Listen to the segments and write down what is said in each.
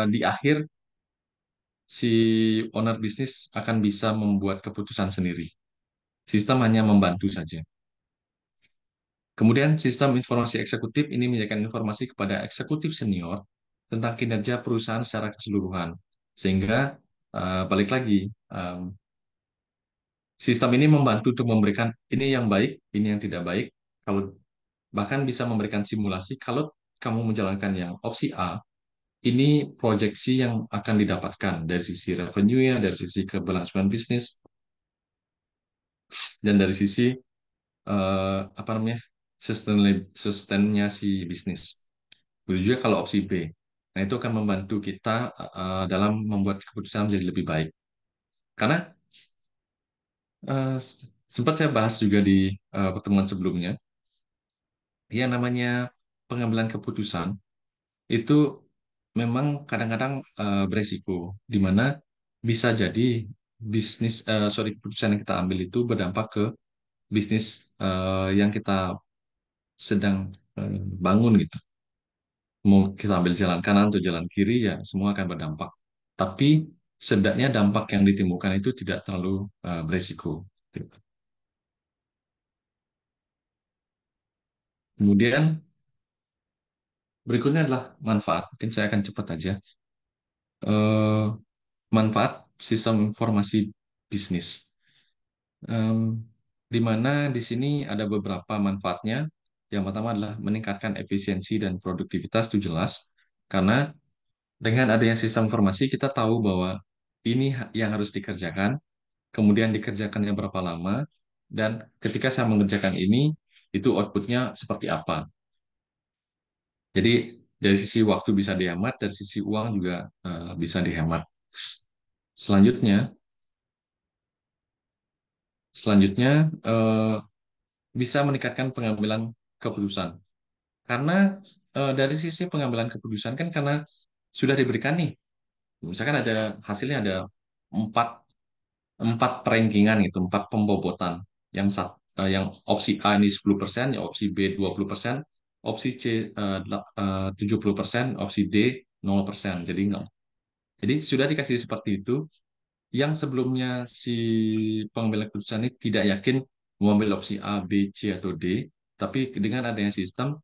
di akhir si owner bisnis akan bisa membuat keputusan sendiri. Sistem hanya membantu saja. Kemudian sistem informasi eksekutif ini menyediakan informasi kepada eksekutif senior tentang kinerja perusahaan secara keseluruhan. Sehingga balik lagi, sistem ini membantu untuk memberikan ini yang baik, ini yang tidak baik. Kalau bahkan bisa memberikan simulasi kalau kamu menjalankan yang opsi A, ini proyeksi yang akan didapatkan dari sisi revenue-nya, dari sisi keberlangsungan bisnis, dan dari sisi apa namanya sustainnya si bisnis. Begitu juga kalau opsi B. Nah, itu akan membantu kita dalam membuat keputusan menjadi lebih baik. Karena eh, sempat saya bahas juga di pertemuan sebelumnya, yang namanya pengambilan keputusan itu memang kadang-kadang beresiko, di mana bisa jadi keputusan yang kita ambil itu berdampak ke bisnis yang kita sedang bangun gitu. Mau kita ambil jalan kanan atau jalan kiri ya semua akan berdampak. Tapi setidaknya dampak yang ditimbulkan itu tidak terlalu beresiko. Kemudian berikutnya adalah manfaat. Mungkin saya akan cepat aja. Eh, Manfaat sistem informasi bisnis. Em, di mana di sini ada beberapa manfaatnya. Yang pertama adalah meningkatkan efisiensi dan produktivitas itu jelas. Karena dengan adanya sistem informasi kita tahu bahwa ini yang harus dikerjakan, kemudian dikerjakannya berapa lama, dan ketika saya mengerjakan ini, itu outputnya seperti apa. Jadi dari sisi waktu bisa dihemat, dari sisi uang juga bisa dihemat. Selanjutnya, selanjutnya eh, bisa meningkatkan pengambilan keputusan. Karena dari sisi pengambilan keputusan kan karena sudah diberikan nih, misalkan ada hasilnya ada empat empat rankingan gitu, empat pembobotan. Yang opsi A ini 10%, yang opsi B 20%, opsi C 70%, opsi D 0%. Jadi enggak. Jadi sudah dikasih seperti itu. Yang sebelumnya si pengambil keputusan ini tidak yakin mau ambil opsi A, B, C atau D, tapi dengan adanya sistem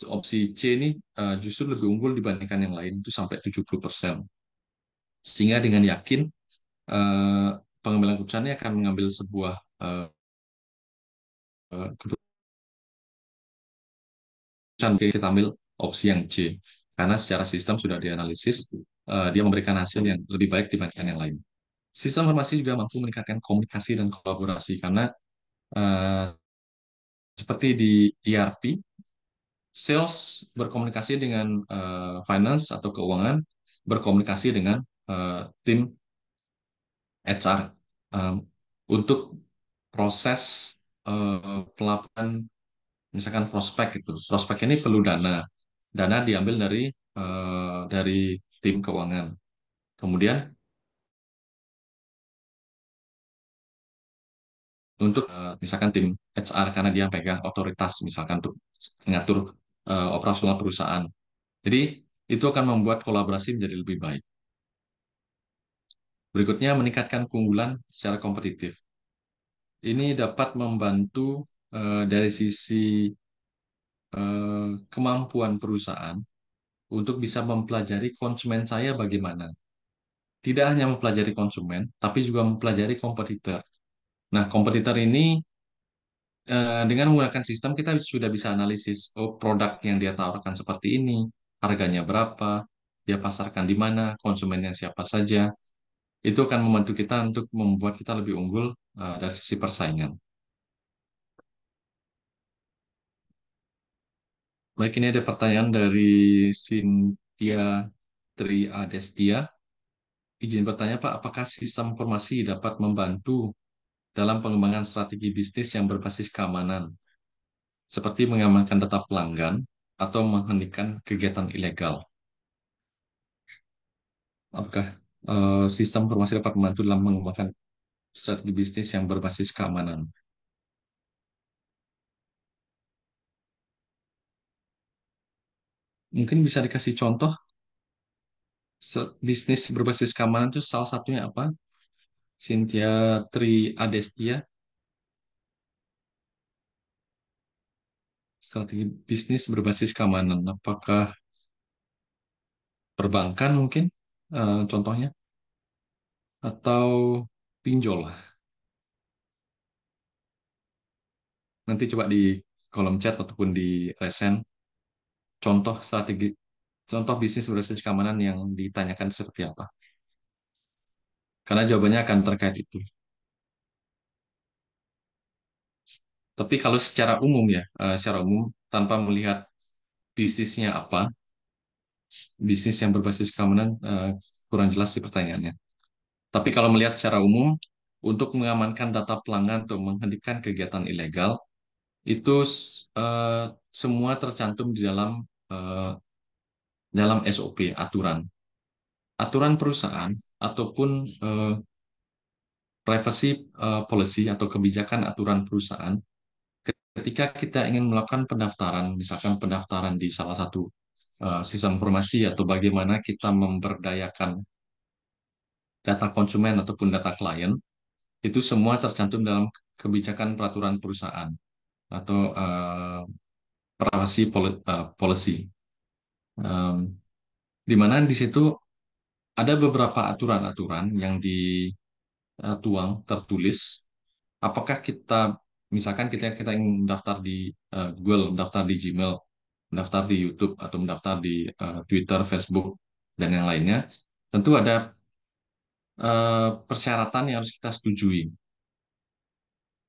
opsi C ini justru lebih unggul dibandingkan yang lain itu sampai 70%. Sehingga dengan yakin eh, pengambilan keputusannya akan mengambil sebuah keputusan kita ambil opsi yang C karena secara sistem sudah dianalisis dia memberikan hasil yang lebih baik dibandingkan yang lain. Sistem informasi juga mampu meningkatkan komunikasi dan kolaborasi karena eh, seperti di ERP, sales berkomunikasi dengan finance atau keuangan, berkomunikasi dengan tim HR untuk proses pelaporan misalkan prospek itu. Prospek ini perlu dana. Dana diambil dari tim keuangan. Kemudian untuk misalkan tim HR karena dia pegang otoritas misalkan untuk mengatur operasional perusahaan. Jadi itu akan membuat kolaborasi menjadi lebih baik. Berikutnya meningkatkan keunggulan secara kompetitif. Ini dapat membantu dari sisi kemampuan perusahaan untuk bisa mempelajari konsumen saya bagaimana. Tidak hanya mempelajari konsumen, tapi juga mempelajari kompetitor. Nah, kompetitor ini dengan menggunakan sistem kita sudah bisa analisis oh, produk yang dia tawarkan seperti ini, harganya berapa, dia pasarkan di mana, konsumennya siapa saja. Itu akan membantu kita untuk membuat kita lebih unggul dari sisi persaingan. Baik, ini ada pertanyaan dari Cynthia Tri Adestia. Izin bertanya, Pak, apakah sistem informasi dapat membantu dalam pengembangan strategi bisnis yang berbasis keamanan, seperti mengamankan data pelanggan atau menghentikan kegiatan ilegal? Apakah sistem informasi dapat membantu dalam mengembangkan strategi bisnis yang berbasis keamanan? Mungkin bisa dikasih contoh. Bisnis berbasis keamanan itu salah satunya apa? Cynthia Tri Adestia, strategi bisnis berbasis keamanan. Apakah perbankan mungkin contohnya atau pinjol? Nanti coba di kolom chat ataupun di resen contoh strategi contoh bisnis berbasis keamanan yang ditanyakan seperti apa. Karena jawabannya akan terkait itu. Tapi kalau secara umum ya, secara umum tanpa melihat bisnisnya apa, bisnis yang berbasis keamanan kurang jelas sih pertanyaannya. Tapi kalau melihat secara umum, untuk mengamankan data pelanggan atau menghentikan kegiatan ilegal, itu semua tercantum di eh, dalam SOP, aturan. Aturan perusahaan ataupun privacy policy atau kebijakan aturan perusahaan, ketika kita ingin melakukan pendaftaran, misalkan pendaftaran di salah satu sistem informasi atau bagaimana kita memberdayakan data konsumen ataupun data klien, itu semua tercantum dalam kebijakan peraturan perusahaan atau privacy policy. Em, di mana di situ ada beberapa aturan-aturan yang dituang, tertulis. Apakah kita, misalkan kita ingin mendaftar di Google, mendaftar di Gmail, mendaftar di YouTube, atau mendaftar di Twitter, Facebook, dan yang lainnya, tentu ada persyaratan yang harus kita setujui.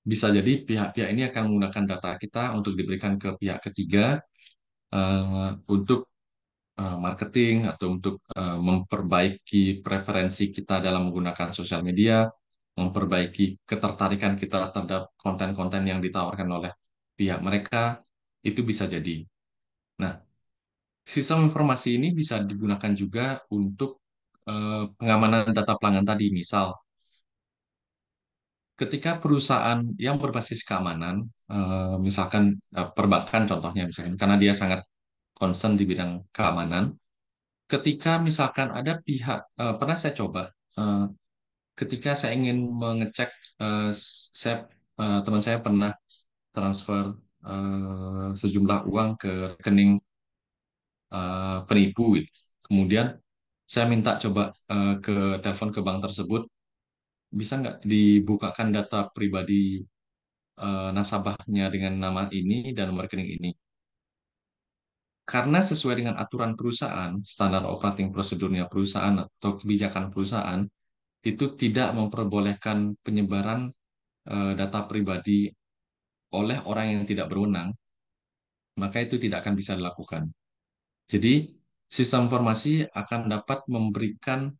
Bisa jadi pihak-pihak ini akan menggunakan data kita untuk diberikan ke pihak ketiga untuk marketing atau untuk memperbaiki preferensi kita dalam menggunakan sosial media, memperbaiki ketertarikan kita terhadap konten-konten yang ditawarkan oleh pihak mereka, itu bisa jadi. Nah, sistem informasi ini bisa digunakan juga untuk pengamanan data pelanggan tadi. Misal, ketika perusahaan yang berbasis keamanan, misalkan perbankan contohnya, misalkan karena dia sangat concern di bidang keamanan, ketika misalkan ada pihak, pernah saya coba, eh, ketika saya ingin mengecek, saya teman saya pernah transfer sejumlah uang ke rekening penipu, gitu. Kemudian saya minta coba ke telepon ke bank tersebut, bisa nggak dibukakan data pribadi nasabahnya dengan nama ini dan nomor rekening ini. Karena sesuai dengan aturan perusahaan, standar operating prosedurnya perusahaan atau kebijakan perusahaan, itu tidak memperbolehkan penyebaran data pribadi oleh orang yang tidak berwenang, maka itu tidak akan bisa dilakukan. Jadi, sistem informasi akan dapat memberikan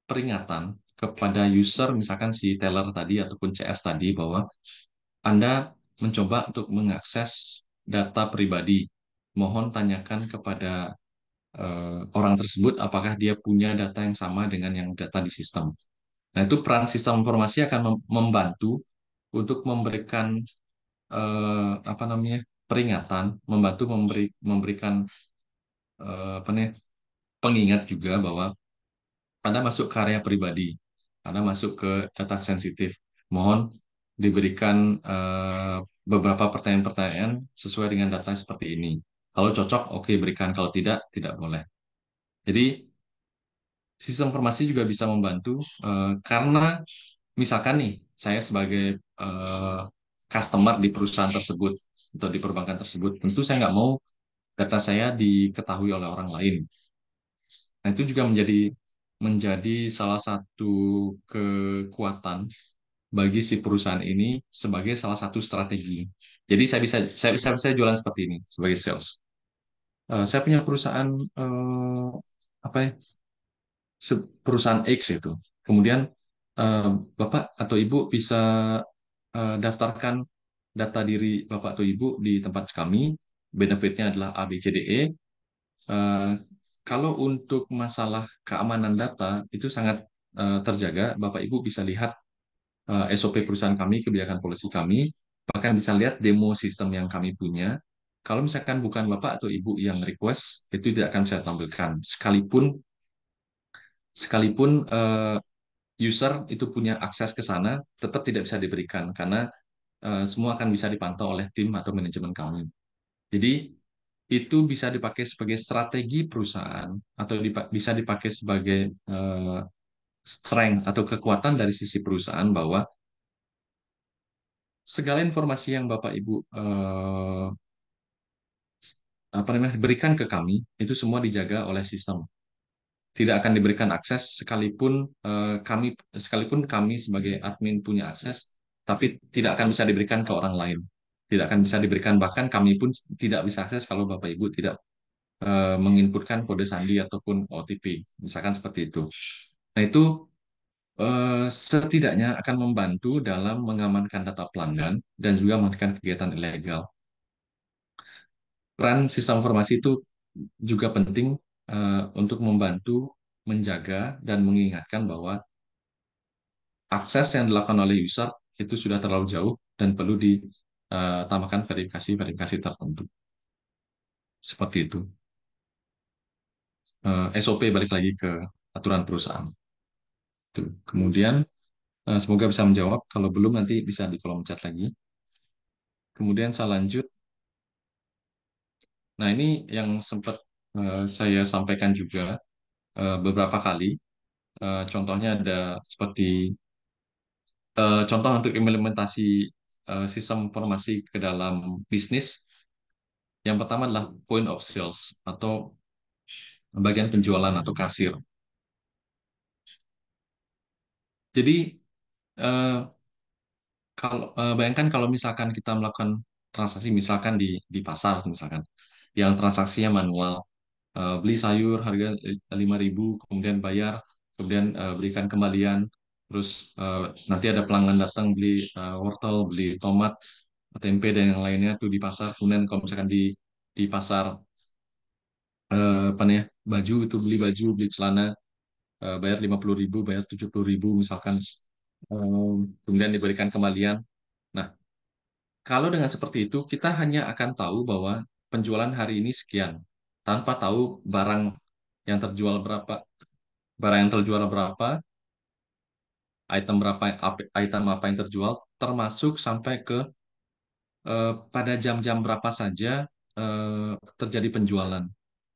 peringatan kepada user, misalkan si teller tadi ataupun CS tadi, bahwa Anda mencoba untuk mengakses data pribadi. Mohon tanyakan kepada orang tersebut apakah dia punya data yang sama dengan yang data di sistem. Nah, itu peran sistem informasi akan membantu untuk memberikan apa namanya, peringatan, membantu memberikan apa nih, pengingat juga bahwa Anda masuk ke area pribadi, Anda masuk ke data sensitif. Mohon diberikan beberapa pertanyaan-pertanyaan sesuai dengan data seperti ini. Kalau cocok, oke berikan. Kalau tidak, tidak boleh. Jadi sistem informasi juga bisa membantu karena misalkan nih saya sebagai eh, customer di perusahaan tersebut atau di perbankan tersebut, tentu saya nggak mau data saya diketahui oleh orang lain. Nah, itu juga menjadi salah satu kekuatan bagi si perusahaan ini sebagai salah satu strategi. Jadi saya bisa jualan seperti ini sebagai sales. Saya punya perusahaan apa ya? Perusahaan X itu. Kemudian eh, Bapak atau Ibu bisa daftarkan data diri Bapak atau Ibu di tempat kami. Benefitnya adalah A, B, C, D, E. Eh, Kalau untuk masalah keamanan data itu sangat terjaga. Bapak Ibu bisa lihat SOP perusahaan kami, kebijakan polisi kami, bahkan bisa lihat demo sistem yang kami punya. Kalau misalkan bukan Bapak atau Ibu yang request, itu tidak akan saya tampilkan. Sekalipun sekalipun user itu punya akses ke sana, tetap tidak bisa diberikan karena semua akan bisa dipantau oleh tim atau manajemen kami. Jadi itu bisa dipakai sebagai strategi perusahaan atau bisa dipakai sebagai strength atau kekuatan dari sisi perusahaan bahwa segala informasi yang Bapak Ibu apa namanya berikan ke kami itu semua dijaga oleh sistem. Tidak akan diberikan akses sekalipun kami sebagai admin punya akses, tapi tidak akan bisa diberikan ke orang lain. Tidak akan bisa diberikan, bahkan kami pun tidak bisa akses kalau Bapak Ibu tidak menginputkan kode sandi ataupun OTP, misalkan seperti itu. Nah, itu setidaknya akan membantu dalam mengamankan data pelanggan dan juga menghentikan kegiatan ilegal. Peran sistem informasi itu juga penting untuk membantu menjaga dan mengingatkan bahwa akses yang dilakukan oleh user itu sudah terlalu jauh dan perlu ditambahkan verifikasi-verifikasi tertentu. Seperti itu. SOP balik lagi ke aturan perusahaan. Tuh. Kemudian, semoga bisa menjawab. Kalau belum, nanti bisa di kolom chat lagi. Kemudian saya lanjut. Nah, ini yang sempat saya sampaikan juga beberapa kali. Contohnya ada seperti contoh untuk implementasi sistem informasi ke dalam bisnis. Yang pertama adalah point of sales atau bagian penjualan atau kasir. Jadi eh, kalau bayangkan kalau misalkan kita melakukan transaksi misalkan di pasar misalkan yang transaksinya manual, beli sayur harga 5.000 kemudian bayar, kemudian berikan kembalian, terus nanti ada pelanggan datang beli wortel, beli tomat, tempe dan yang lainnya tuh di pasar. Kemudian kalau misalkan di pasar apa nih ya, baju itu beli baju, beli celana, bayar 50.000, bayar 70.000 misalkan, kemudian diberikan kembalian. Nah, kalau dengan seperti itu, kita hanya akan tahu bahwa penjualan hari ini sekian, tanpa tahu yang terjual berapa, barang yang terjual berapa, item apa yang terjual, termasuk sampai ke pada jam-jam berapa saja terjadi penjualan.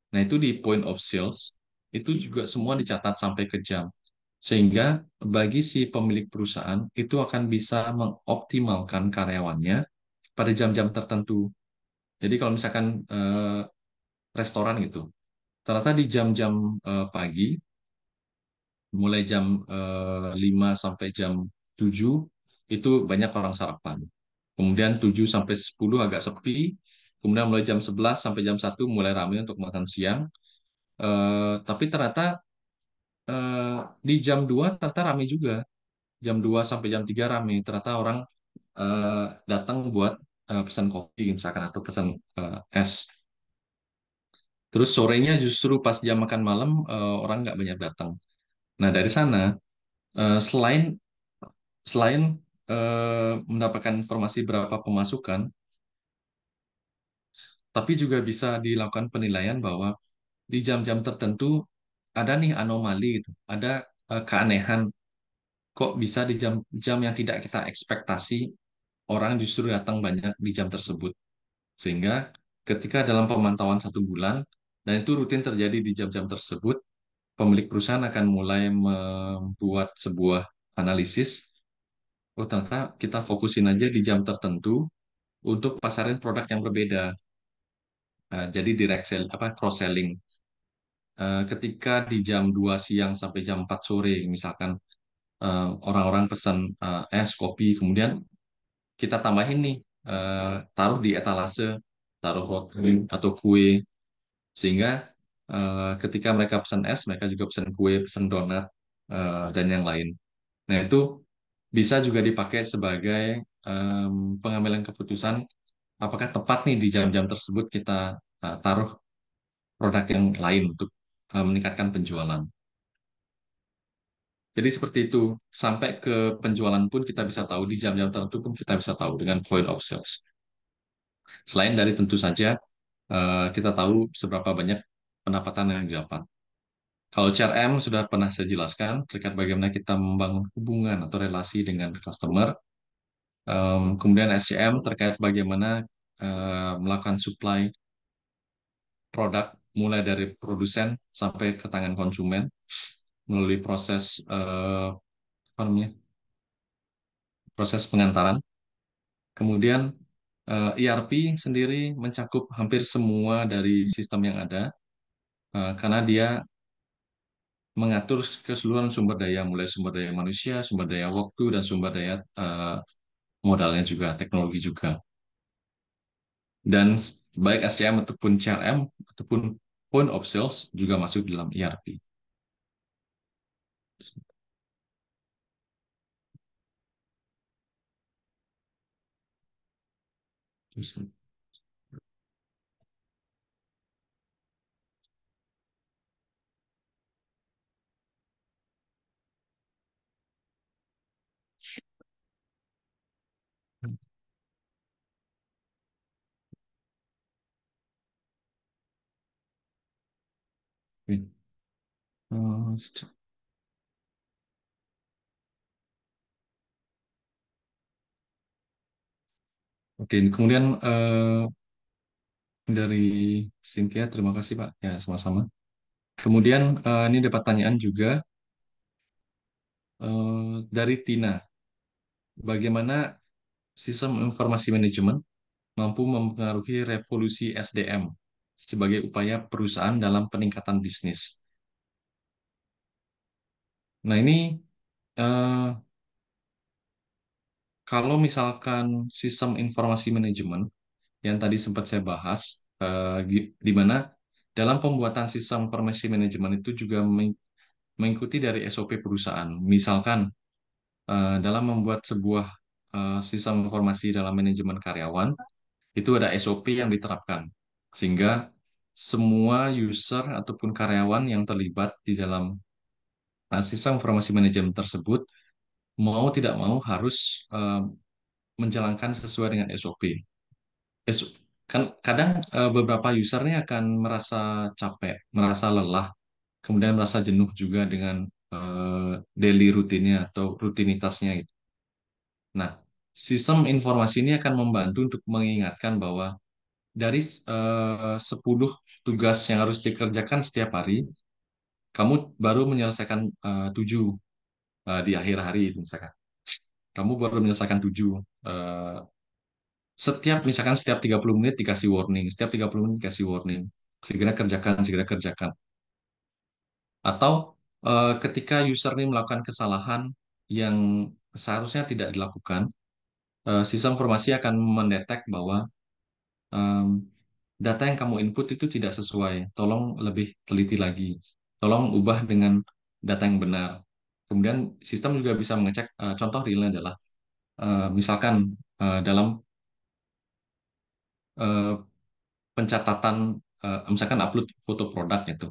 Nah, itu di point of sales, itu juga semua dicatat sampai ke jam. Sehingga bagi si pemilik perusahaan, itu akan bisa mengoptimalkan karyawannya pada jam-jam tertentu. Jadi kalau misalkan restoran gitu, ternyata di jam-jam pagi, mulai jam 5 sampai jam 7, itu banyak orang sarapan. Kemudian 7 sampai 10 agak sepi, kemudian mulai jam 11 sampai jam 1 mulai ramai untuk makan siang. Tapi ternyata eh, di jam 2 ternyata ramai juga. Jam 2 sampai jam 3 ramai. Ternyata orang datang buat pesan kopi misalkan atau pesan es. Terus sorenya justru pas jam makan malam orang nggak banyak datang. Nah dari sana selain selain mendapatkan informasi berapa pemasukan, tapi juga bisa dilakukan penilaian bahwa di jam-jam tertentu ada nih anomali gitu, ada keanehan. Kok bisa di jam-jam yang tidak kita ekspektasi orang justru datang banyak di jam tersebut. Sehingga ketika dalam pemantauan 1 bulan, dan itu rutin terjadi di jam-jam tersebut, pemilik perusahaan akan mulai membuat sebuah analisis. Oh, ternyata kita fokusin aja di jam tertentu untuk pasarin produk yang berbeda. Jadi direct sell, apa cross selling. Ketika di jam 2 siang sampai jam 4 sore, misalkan orang-orang pesan es, kopi, kemudian kita tambahin nih, taruh di etalase, taruh roti atau kue, sehingga ketika mereka pesan es, mereka juga pesan kue, pesan donat, dan yang lain. Nah, itu bisa juga dipakai sebagai pengambilan keputusan apakah tepat nih di jam-jam tersebut kita taruh produk yang lain untuk meningkatkan penjualan. Jadi seperti itu, sampai ke penjualan pun kita bisa tahu, di jam-jam tertentu pun kita bisa tahu dengan point of sales. Selain dari tentu saja kita tahu seberapa banyak pendapatan yang didapat. Kalau CRM sudah pernah saya jelaskan terkait bagaimana kita membangun hubungan atau relasi dengan customer. Kemudian SCM terkait bagaimana melakukan supply produk mulai dari produsen sampai ke tangan konsumen melalui proses apa namanya, proses pengantaran. Kemudian ERP sendiri mencakup hampir semua dari sistem yang ada karena dia mengatur keseluruhan sumber daya mulai sumber daya manusia, sumber daya waktu dan sumber daya modalnya juga, teknologi juga. Dan baik SCM ataupun CRM ataupun point of sales juga masuk dalam ERP. Oke, kemudian dari Cynthia, terima kasih Pak. Ya, sama-sama. Kemudian ini dapat pertanyaan juga dari Tina. Bagaimana sistem informasi manajemen mampu mempengaruhi revolusi SDM sebagai upaya perusahaan dalam peningkatan bisnis? Nah, ini eh, kalau misalkan sistem informasi manajemen yang tadi sempat saya bahas, di mana dalam pembuatan sistem informasi manajemen itu juga mengikuti dari SOP perusahaan. Misalkan dalam membuat sebuah sistem informasi dalam manajemen karyawan, itu ada SOP yang diterapkan. Sehingga semua user ataupun karyawan yang terlibat di dalam sistem informasi manajemen tersebut, mau tidak mau harus menjalankan sesuai dengan SOP. Kan kadang beberapa usernya akan merasa capek, merasa lelah, kemudian merasa jenuh juga dengan daily rutinnya atau rutinitasnya gitu. Nah, sistem informasi ini akan membantu untuk mengingatkan bahwa dari 10 tugas yang harus dikerjakan setiap hari, kamu baru menyelesaikan 7 di akhir hari itu misalkan. Kamu baru menyelesaikan 7. eh, setiap 30 menit dikasih warning, setiap 30 menit dikasih warning. Segera kerjakan, segera kerjakan. Atau ketika user ini melakukan kesalahan yang seharusnya tidak dilakukan, sistem informasi akan mendetek bahwa em, data yang kamu input itu tidak sesuai. Tolong lebih teliti lagi. Tolong ubah dengan data yang benar. Kemudian sistem juga bisa mengecek, contoh realnya adalah misalkan dalam eh, pencatatan, misalkan upload foto produk itu.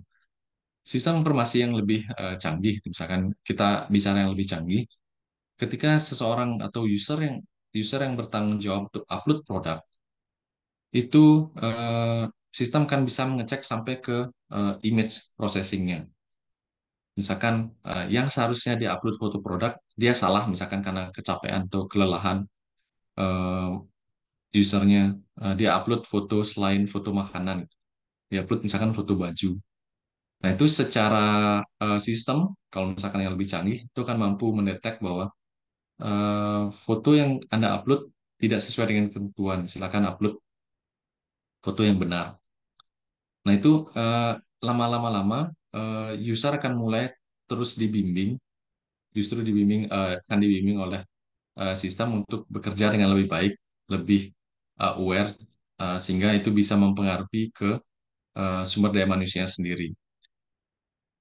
Sistem informasi yang lebih canggih, misalkan kita bicara yang lebih canggih, ketika seseorang atau user yang bertanggung jawab untuk upload produk, itu sistem kan bisa mengecek sampai ke image processingnya. Misalkan yang seharusnya dia-upload foto produk, dia salah misalkan karena kecapean atau kelelahan eh, usernya, dia upload foto selain foto makanan, dia upload misalkan foto baju. Nah itu secara sistem, kalau misalkan yang lebih canggih, itu kan mampu mendetek bahwa foto yang Anda upload tidak sesuai dengan ketentuan. Silakan upload foto yang benar. Nah itu lama-lama user akan mulai terus dibimbing, justru akan dibimbing oleh sistem untuk bekerja dengan lebih baik, lebih aware, sehingga itu bisa mempengaruhi ke sumber daya manusia sendiri.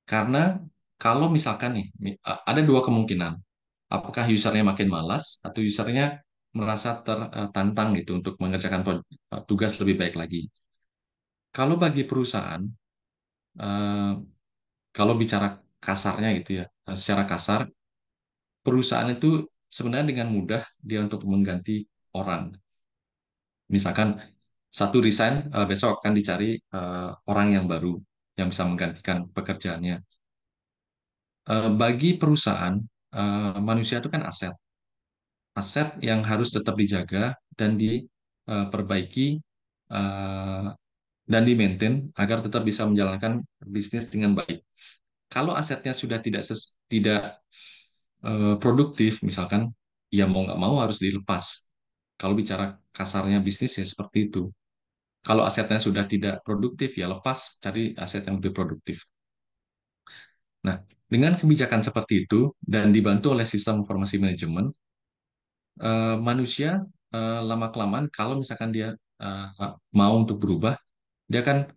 Karena kalau misalkan nih, ada dua kemungkinan, apakah usernya makin malas atau usernya merasa tertantang gitu untuk mengerjakan tugas lebih baik lagi. Kalau bagi perusahaan, eh, kalau bicara kasarnya gitu ya, secara kasar, perusahaan itu sebenarnya dengan mudah dia untuk mengganti orang. Misalkan satu resign, besok akan dicari orang yang baru yang bisa menggantikan pekerjaannya. bagi perusahaan, manusia itu kan aset, aset yang harus tetap dijaga dan diperbaiki dan di-maintain agar tetap bisa menjalankan bisnis dengan baik. Kalau asetnya sudah tidak produktif, misalkan, ya mau nggak mau harus dilepas. Kalau bicara kasarnya bisnis ya seperti itu. Kalau asetnya sudah tidak produktif, ya lepas, cari aset yang lebih produktif. Nah, dengan kebijakan seperti itu dan dibantu oleh sistem informasi manajemen, manusia lama-kelamaan kalau misalkan dia mau untuk berubah, dia akan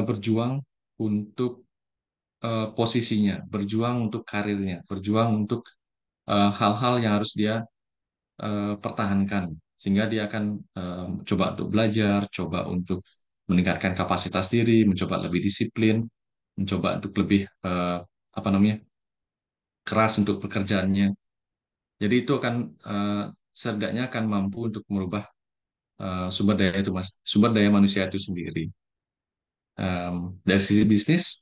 berjuang untuk posisinya, berjuang untuk karirnya, berjuang untuk hal-hal yang harus dia pertahankan, sehingga dia akan coba untuk belajar, coba untuk meningkatkan kapasitas diri, mencoba lebih disiplin, mencoba untuk lebih apa namanya, keras untuk pekerjaannya. Jadi itu akan eh, setidaknya akan mampu untuk merubah sumber daya manusia itu sendiri. Dari sisi bisnis,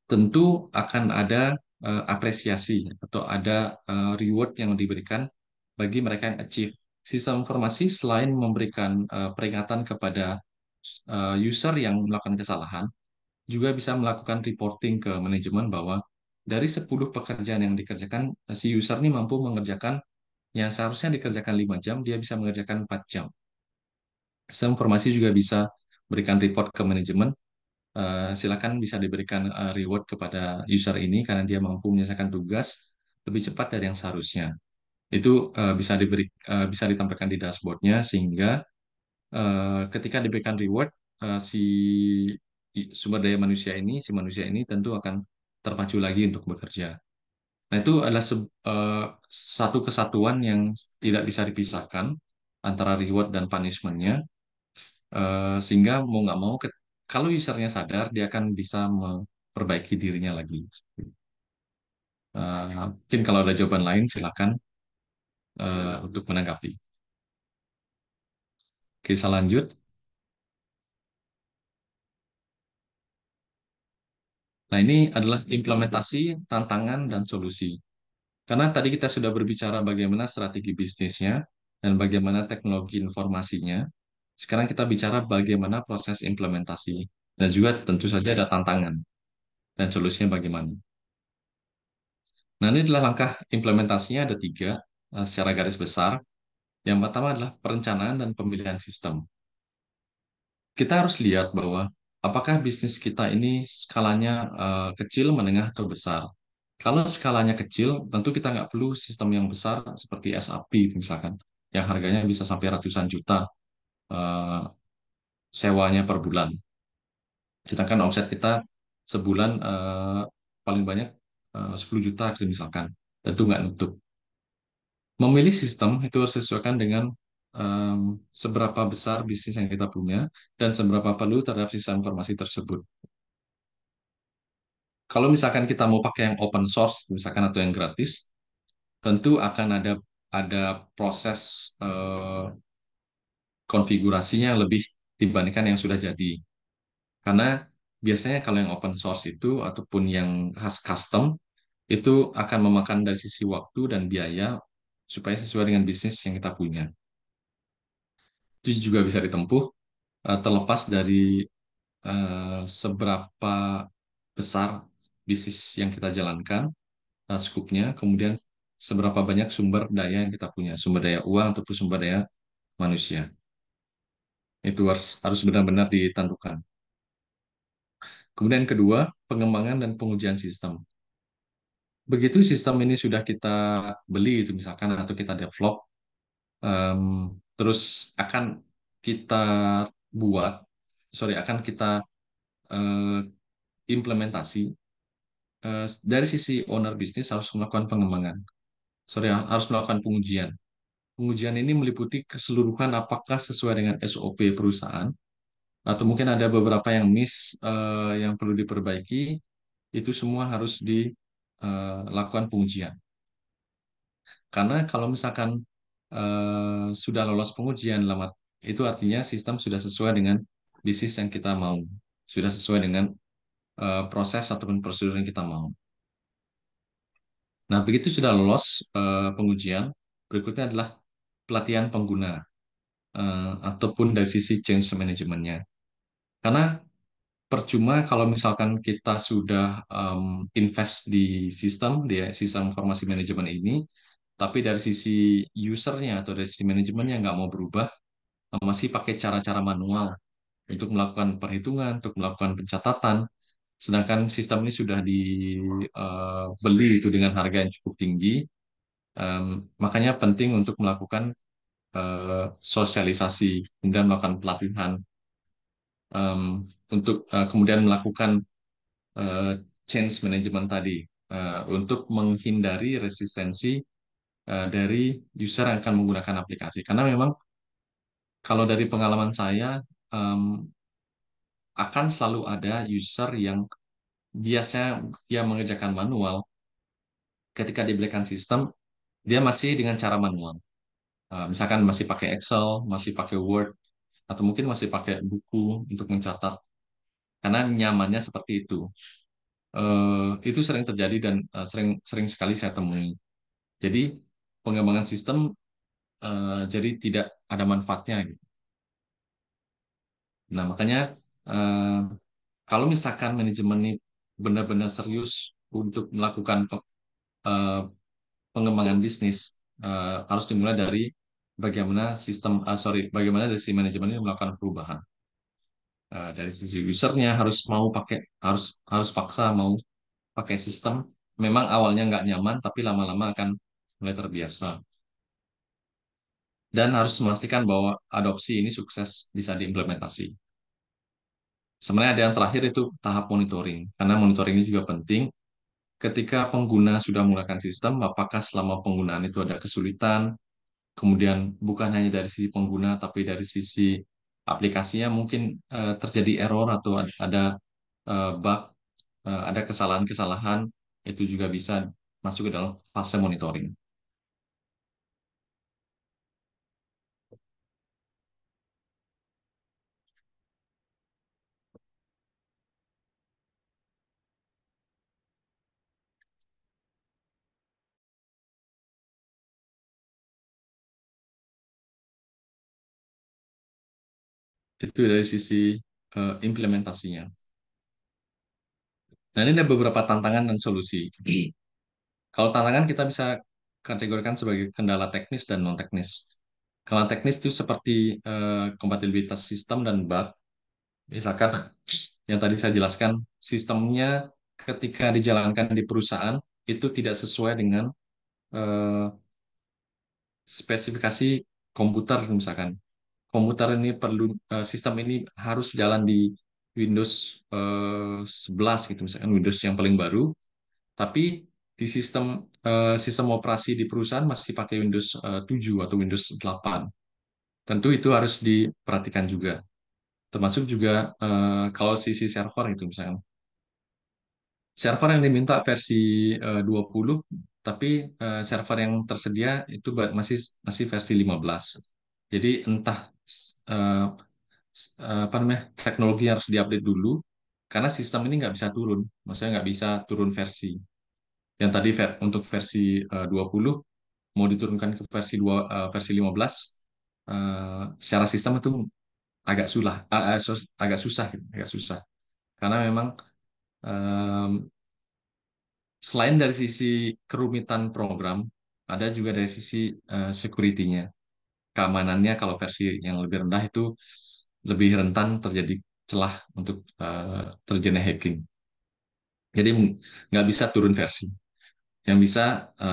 tentu akan ada apresiasi atau ada reward yang diberikan bagi mereka yang achieve. Sistem informasi selain memberikan peringatan kepada user yang melakukan kesalahan, juga bisa melakukan reporting ke manajemen bahwa dari 10 pekerjaan yang dikerjakan, si user ini mampu mengerjakan yang seharusnya dikerjakan 5 jam, dia bisa mengerjakan 4 jam. Sistem informasi juga bisa berikan report ke manajemen, silakan bisa diberikan reward kepada user ini karena dia mampu menyelesaikan tugas lebih cepat dari yang seharusnya. Itu bisa ditampilkan di dashboardnya sehingga ketika diberikan reward, sumber daya manusia ini, si manusia ini tentu akan terpacu lagi untuk bekerja. Nah, itu adalah satu kesatuan yang tidak bisa dipisahkan antara reward dan punishment-nya, sehingga mau nggak mau, kalau usernya sadar, dia akan bisa memperbaiki dirinya lagi. Mungkin kalau ada jawaban lain, silakan untuk menanggapi. Oke, saya lanjut. Nah, ini adalah implementasi, tantangan, dan solusi. Karena tadi kita sudah berbicara bagaimana strategi bisnisnya dan bagaimana teknologi informasinya. Sekarang kita bicara bagaimana proses implementasi. Dan juga tentu saja ada tantangan dan solusinya bagaimana. Nah, ini adalah langkah implementasinya ada tiga secara garis besar. Yang pertama adalah perencanaan dan pemilihan sistem. Kita harus lihat bahwa apakah bisnis kita ini skalanya kecil, menengah, atau besar. Kalau skalanya kecil, tentu kita nggak perlu sistem yang besar seperti SAP misalkan, yang harganya bisa sampai ratusan juta eh, sewanya per bulan. Sedangkan omset kita sebulan paling banyak 10 juta gitu misalkan. Tentu nggak nutup. Memilih sistem itu harus disesuaikan dengan seberapa besar bisnis yang kita punya dan seberapa perlu terhadap sistem informasi tersebut. Kalau misalkan kita mau pakai yang open source, misalkan atau yang gratis, tentu akan ada proses konfigurasinya yang lebih dibandingkan yang sudah jadi. Karena biasanya kalau yang open source itu ataupun yang khas custom itu akan memakan dari sisi waktu dan biaya supaya sesuai dengan bisnis yang kita punya. Itu juga bisa ditempuh terlepas dari seberapa besar bisnis yang kita jalankan, skupnya, kemudian seberapa banyak sumber daya yang kita punya, sumber daya uang ataupun sumber daya manusia. Itu harus benar-benar ditentukan. Kemudian kedua, pengembangan dan pengujian sistem. Begitu sistem ini sudah kita beli itu misalkan atau kita develop, em, terus akan kita buat, sorry, akan kita eh, implementasi. Dari sisi owner bisnis harus melakukan pengembangan, sorry, harus melakukan pengujian. Pengujian ini meliputi keseluruhan apakah sesuai dengan SOP perusahaan, atau mungkin ada beberapa yang miss, yang perlu diperbaiki, itu semua harus dilakukan pengujian. Karena kalau misalkan sudah lolos pengujian, itu artinya sistem sudah sesuai dengan bisnis yang kita mau, sudah sesuai dengan proses ataupun prosedur yang kita mau. Nah, begitu sudah lolos pengujian, berikutnya adalah pelatihan pengguna ataupun dari sisi change manajemennya. Karena percuma kalau misalkan kita sudah invest di sistem informasi manajemen ini, tapi dari sisi usernya atau dari sisi manajemennya nggak mau berubah, masih pakai cara-cara manual untuk melakukan perhitungan, untuk melakukan pencatatan, sedangkan sistem ini sudah dibeli itu dengan harga yang cukup tinggi. Makanya penting untuk melakukan sosialisasi, kemudian melakukan pelatihan, em, untuk kemudian melakukan eh, change management tadi, untuk menghindari resistensi dari user yang akan menggunakan aplikasi. Karena memang kalau dari pengalaman saya, em, akan selalu ada user yang biasanya dia mengerjakan manual, ketika diberikan sistem, dia masih dengan cara manual. Misalkan masih pakai Excel, masih pakai Word, atau mungkin masih pakai buku untuk mencatat, karena nyamannya seperti itu. Itu sering terjadi dan sering sering sekali saya temui. Jadi pengembangan sistem jadi tidak ada manfaatnya gitu. Nah, makanya eh, kalau misalkan manajemen ini benar-benar serius untuk melakukan eh, pengembangan bisnis, harus dimulai dari bagaimana dari si manajemen ini melakukan perubahan. Dari sisi usernya harus harus paksa mau pakai sistem. Memang awalnya nggak nyaman, tapi lama-lama akan mulai terbiasa. Dan harus memastikan bahwa adopsi ini sukses bisa diimplementasi. Sebenarnya ada yang terakhir itu tahap monitoring, karena monitoring ini juga penting. Ketika pengguna sudah menggunakan sistem, apakah selama penggunaan itu ada kesulitan, kemudian bukan hanya dari sisi pengguna, tapi dari sisi aplikasinya mungkin terjadi error atau ada bug, ada kesalahan-kesalahan, itu juga bisa masuk ke dalam fase monitoring. Itu dari sisi implementasinya. Nah, ini ada beberapa tantangan dan solusi. Kalau tantangan kita bisa kategorikan sebagai kendala teknis dan non-teknis. Kendala teknis itu seperti kompatibilitas sistem dan bug. Misalkan yang tadi saya jelaskan, sistemnya ketika dijalankan di perusahaan itu tidak sesuai dengan eh, spesifikasi komputer misalkan. Komputer ini perlu sistem ini harus jalan di Windows 11 gitu misalkan, Windows yang paling baru, tapi di sistem operasi di perusahaan masih pakai Windows 7 atau Windows 8. Tentu itu harus diperhatikan juga. Termasuk juga kalau sisi server itu misalkan. Server yang diminta versi 20, tapi server yang tersedia itu masih masih versi 15. Jadi entah eh, apa namanya, teknologi harus diupdate dulu, karena sistem ini nggak bisa turun. Maksudnya nggak bisa turun versi. Yang tadi untuk versi 20 mau diturunkan ke versi 15, secara sistem itu agak susah gitu, agak susah. Karena memang em, selain dari sisi kerumitan program, ada juga dari sisi security-nya. Keamanannya kalau versi yang lebih rendah itu lebih rentan terjadi celah untuk terjadi hacking. Jadi nggak bisa turun versi. Yang bisa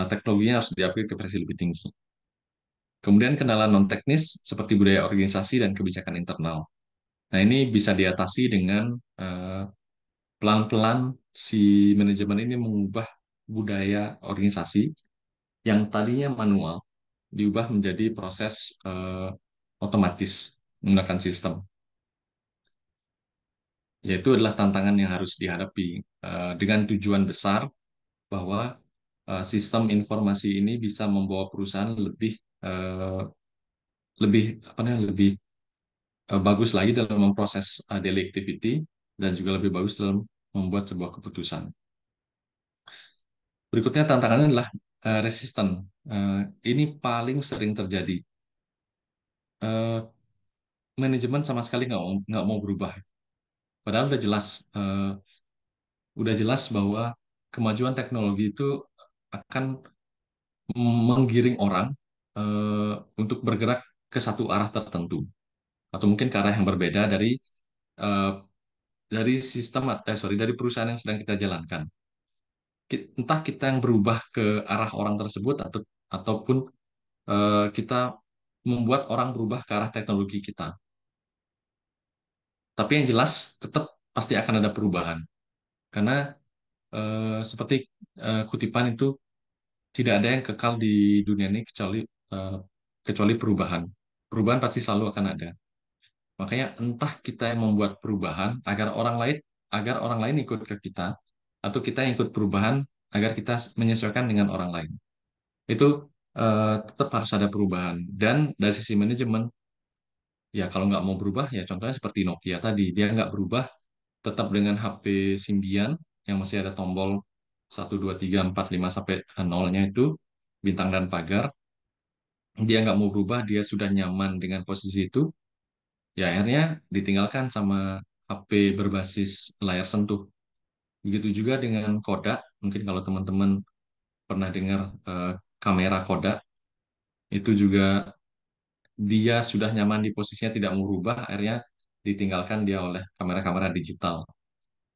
teknologinya harus diupgrade ke versi lebih tinggi. Kemudian kendala non-teknis seperti budaya organisasi dan kebijakan internal. Nah, ini bisa diatasi dengan eh, pelan-pelan si manajemen ini mengubah budaya organisasi yang tadinya manual diubah menjadi proses otomatis menggunakan sistem. Yaitu adalah tantangan yang harus dihadapi dengan tujuan besar bahwa sistem informasi ini bisa membawa perusahaan eh, lebih apa namanya, lebih bagus lagi dalam memproses daily activity dan juga lebih bagus dalam membuat sebuah keputusan. Berikutnya tantangannya adalah resisten. Eh, ini paling sering terjadi. Eh, Manajemen sama sekali nggak mau berubah. Padahal udah jelas bahwa kemajuan teknologi itu akan menggiring orang eh, untuk bergerak ke satu arah tertentu, atau mungkin ke arah yang berbeda eh, dari dari perusahaan yang sedang kita jalankan. Entah kita yang berubah ke arah orang tersebut ataupun kita membuat orang berubah ke arah teknologi kita. Tapi yang jelas tetap pasti akan ada perubahan. Karena seperti kutipan itu, tidak ada yang kekal di dunia ini kecuali perubahan. Perubahan pasti selalu akan ada. Makanya entah kita yang membuat perubahan agar orang lain ikut ke kita, atau kita yang ikut perubahan agar kita menyesuaikan dengan orang lain. Itu tetap harus ada perubahan. Dan dari sisi manajemen, ya kalau nggak mau berubah, ya contohnya seperti Nokia tadi, dia nggak berubah, tetap dengan HP Symbian yang masih ada tombol 1 2 3 4 5 sampai nolnya itu, bintang dan pagar. Dia nggak mau berubah, dia sudah nyaman dengan posisi itu, ya akhirnya ditinggalkan sama HP berbasis layar sentuh. Begitu juga dengan Kodak, mungkin kalau teman-teman pernah dengar kamera Kodak, itu juga dia sudah nyaman di posisinya, tidak mau berubah, akhirnya ditinggalkan dia oleh kamera-kamera digital.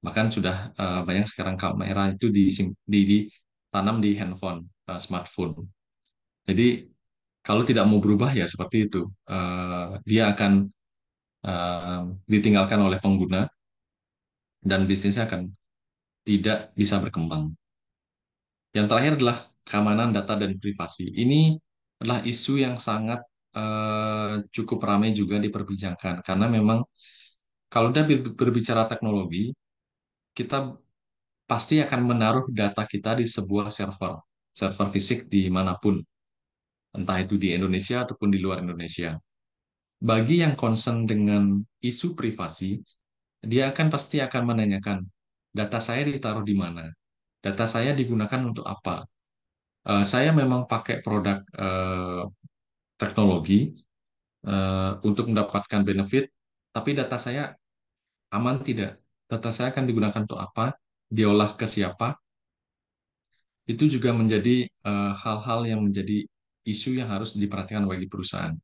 Bahkan sudah banyak sekarang kamera itu ditanam di handphone, smartphone. Jadi kalau tidak mau berubah ya seperti itu. Dia akan eh, ditinggalkan oleh pengguna dan bisnisnya akan tidak bisa berkembang. Yang terakhir adalah keamanan data dan privasi. Ini adalah isu yang sangat cukup ramai juga diperbincangkan, karena memang kalau udah berbicara teknologi, kita pasti akan menaruh data kita di sebuah server fisik dimanapun, entah itu di Indonesia ataupun di luar Indonesia. Bagi yang concern dengan isu privasi, dia pasti akan menanyakan, data saya ditaruh di mana? Data saya digunakan untuk apa? Saya memang pakai produk teknologi untuk mendapatkan benefit, tapi data saya aman tidak? Data saya akan digunakan untuk apa? Diolah ke siapa? Itu juga menjadi hal-hal yang menjadi isu yang harus diperhatikan bagi perusahaan.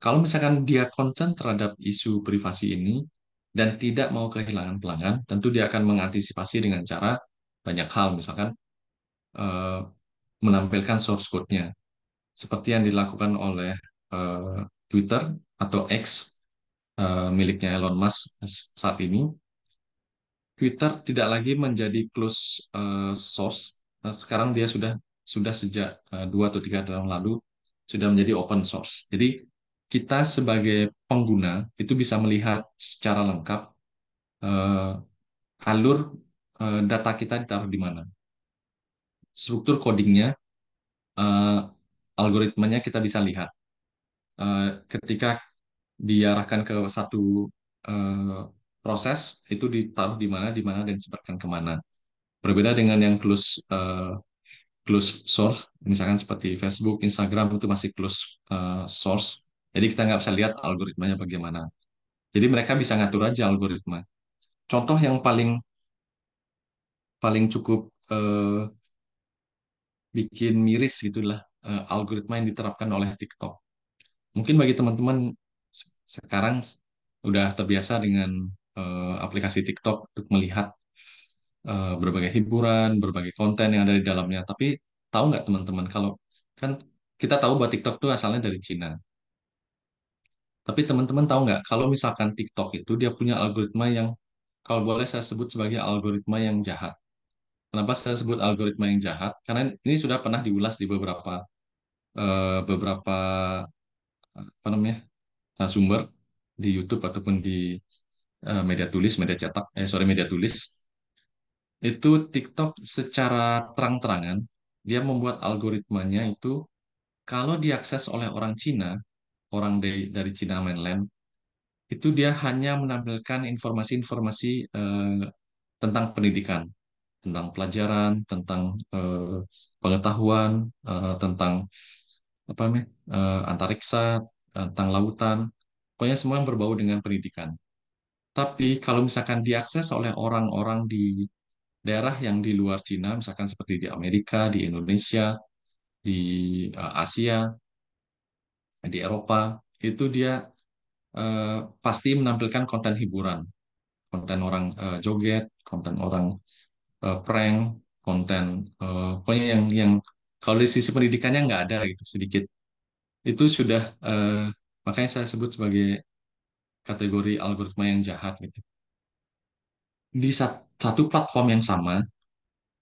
Kalau misalkan dia concern terhadap isu privasi ini dan tidak mau kehilangan pelanggan, tentu dia akan mengantisipasi dengan cara banyak hal, misalkan eh, menampilkan source code-nya, seperti yang dilakukan oleh Twitter atau X miliknya Elon Musk saat ini. Twitter tidak lagi menjadi close source. Sekarang dia sudah sejak 2 atau 3 tahun lalu sudah menjadi open source. Jadi kita sebagai pengguna itu bisa melihat secara lengkap eh, alur data kita ditaruh di mana, struktur codingnya, eh, algoritmanya kita bisa lihat. Ketika diarahkan ke satu eh, proses, itu ditaruh di mana dan disebarkan kemana. Berbeda dengan yang close source, misalkan seperti Facebook, Instagram itu masih close source. Jadi kita nggak bisa lihat algoritmanya bagaimana. Jadi mereka bisa ngatur aja algoritma. Contoh yang paling paling cukup bikin miris gitulah algoritma yang diterapkan oleh TikTok. Mungkin bagi teman-teman sekarang udah terbiasa dengan aplikasi TikTok untuk melihat berbagai hiburan, berbagai konten yang ada di dalamnya. Tapi tahu nggak teman-teman, kalau kan kita tahu bahwa TikTok itu asalnya dari Cina. Tapi teman-teman tahu nggak kalau misalkan TikTok itu dia punya algoritma yang kalau boleh saya sebut sebagai algoritma yang jahat. Kenapa saya sebut algoritma yang jahat? Karena ini sudah pernah diulas di beberapa apa namanya sumber di YouTube ataupun di media cetak, media tulis. Itu TikTok secara terang-terangan dia membuat algoritmanya itu kalau diakses oleh orang Cina, orang dari Cina mainland, itu dia hanya menampilkan informasi-informasi tentang pendidikan. tentang pelajaran, tentang pengetahuan, tentang apa namanya, antariksa, tentang lautan, pokoknya semua yang berbau dengan pendidikan. Tapi kalau misalkan diakses oleh orang-orang di daerah yang di luar Cina, misalkan seperti di Amerika, di Indonesia, di Asia, di Eropa, itu dia pasti menampilkan konten hiburan, konten orang joget, konten orang prank, konten pokoknya yang kalau dari sisi pendidikannya nggak ada gitu sedikit. Itu sudah makanya saya sebut sebagai kategori algoritma yang jahat gitu. Di satu platform yang sama,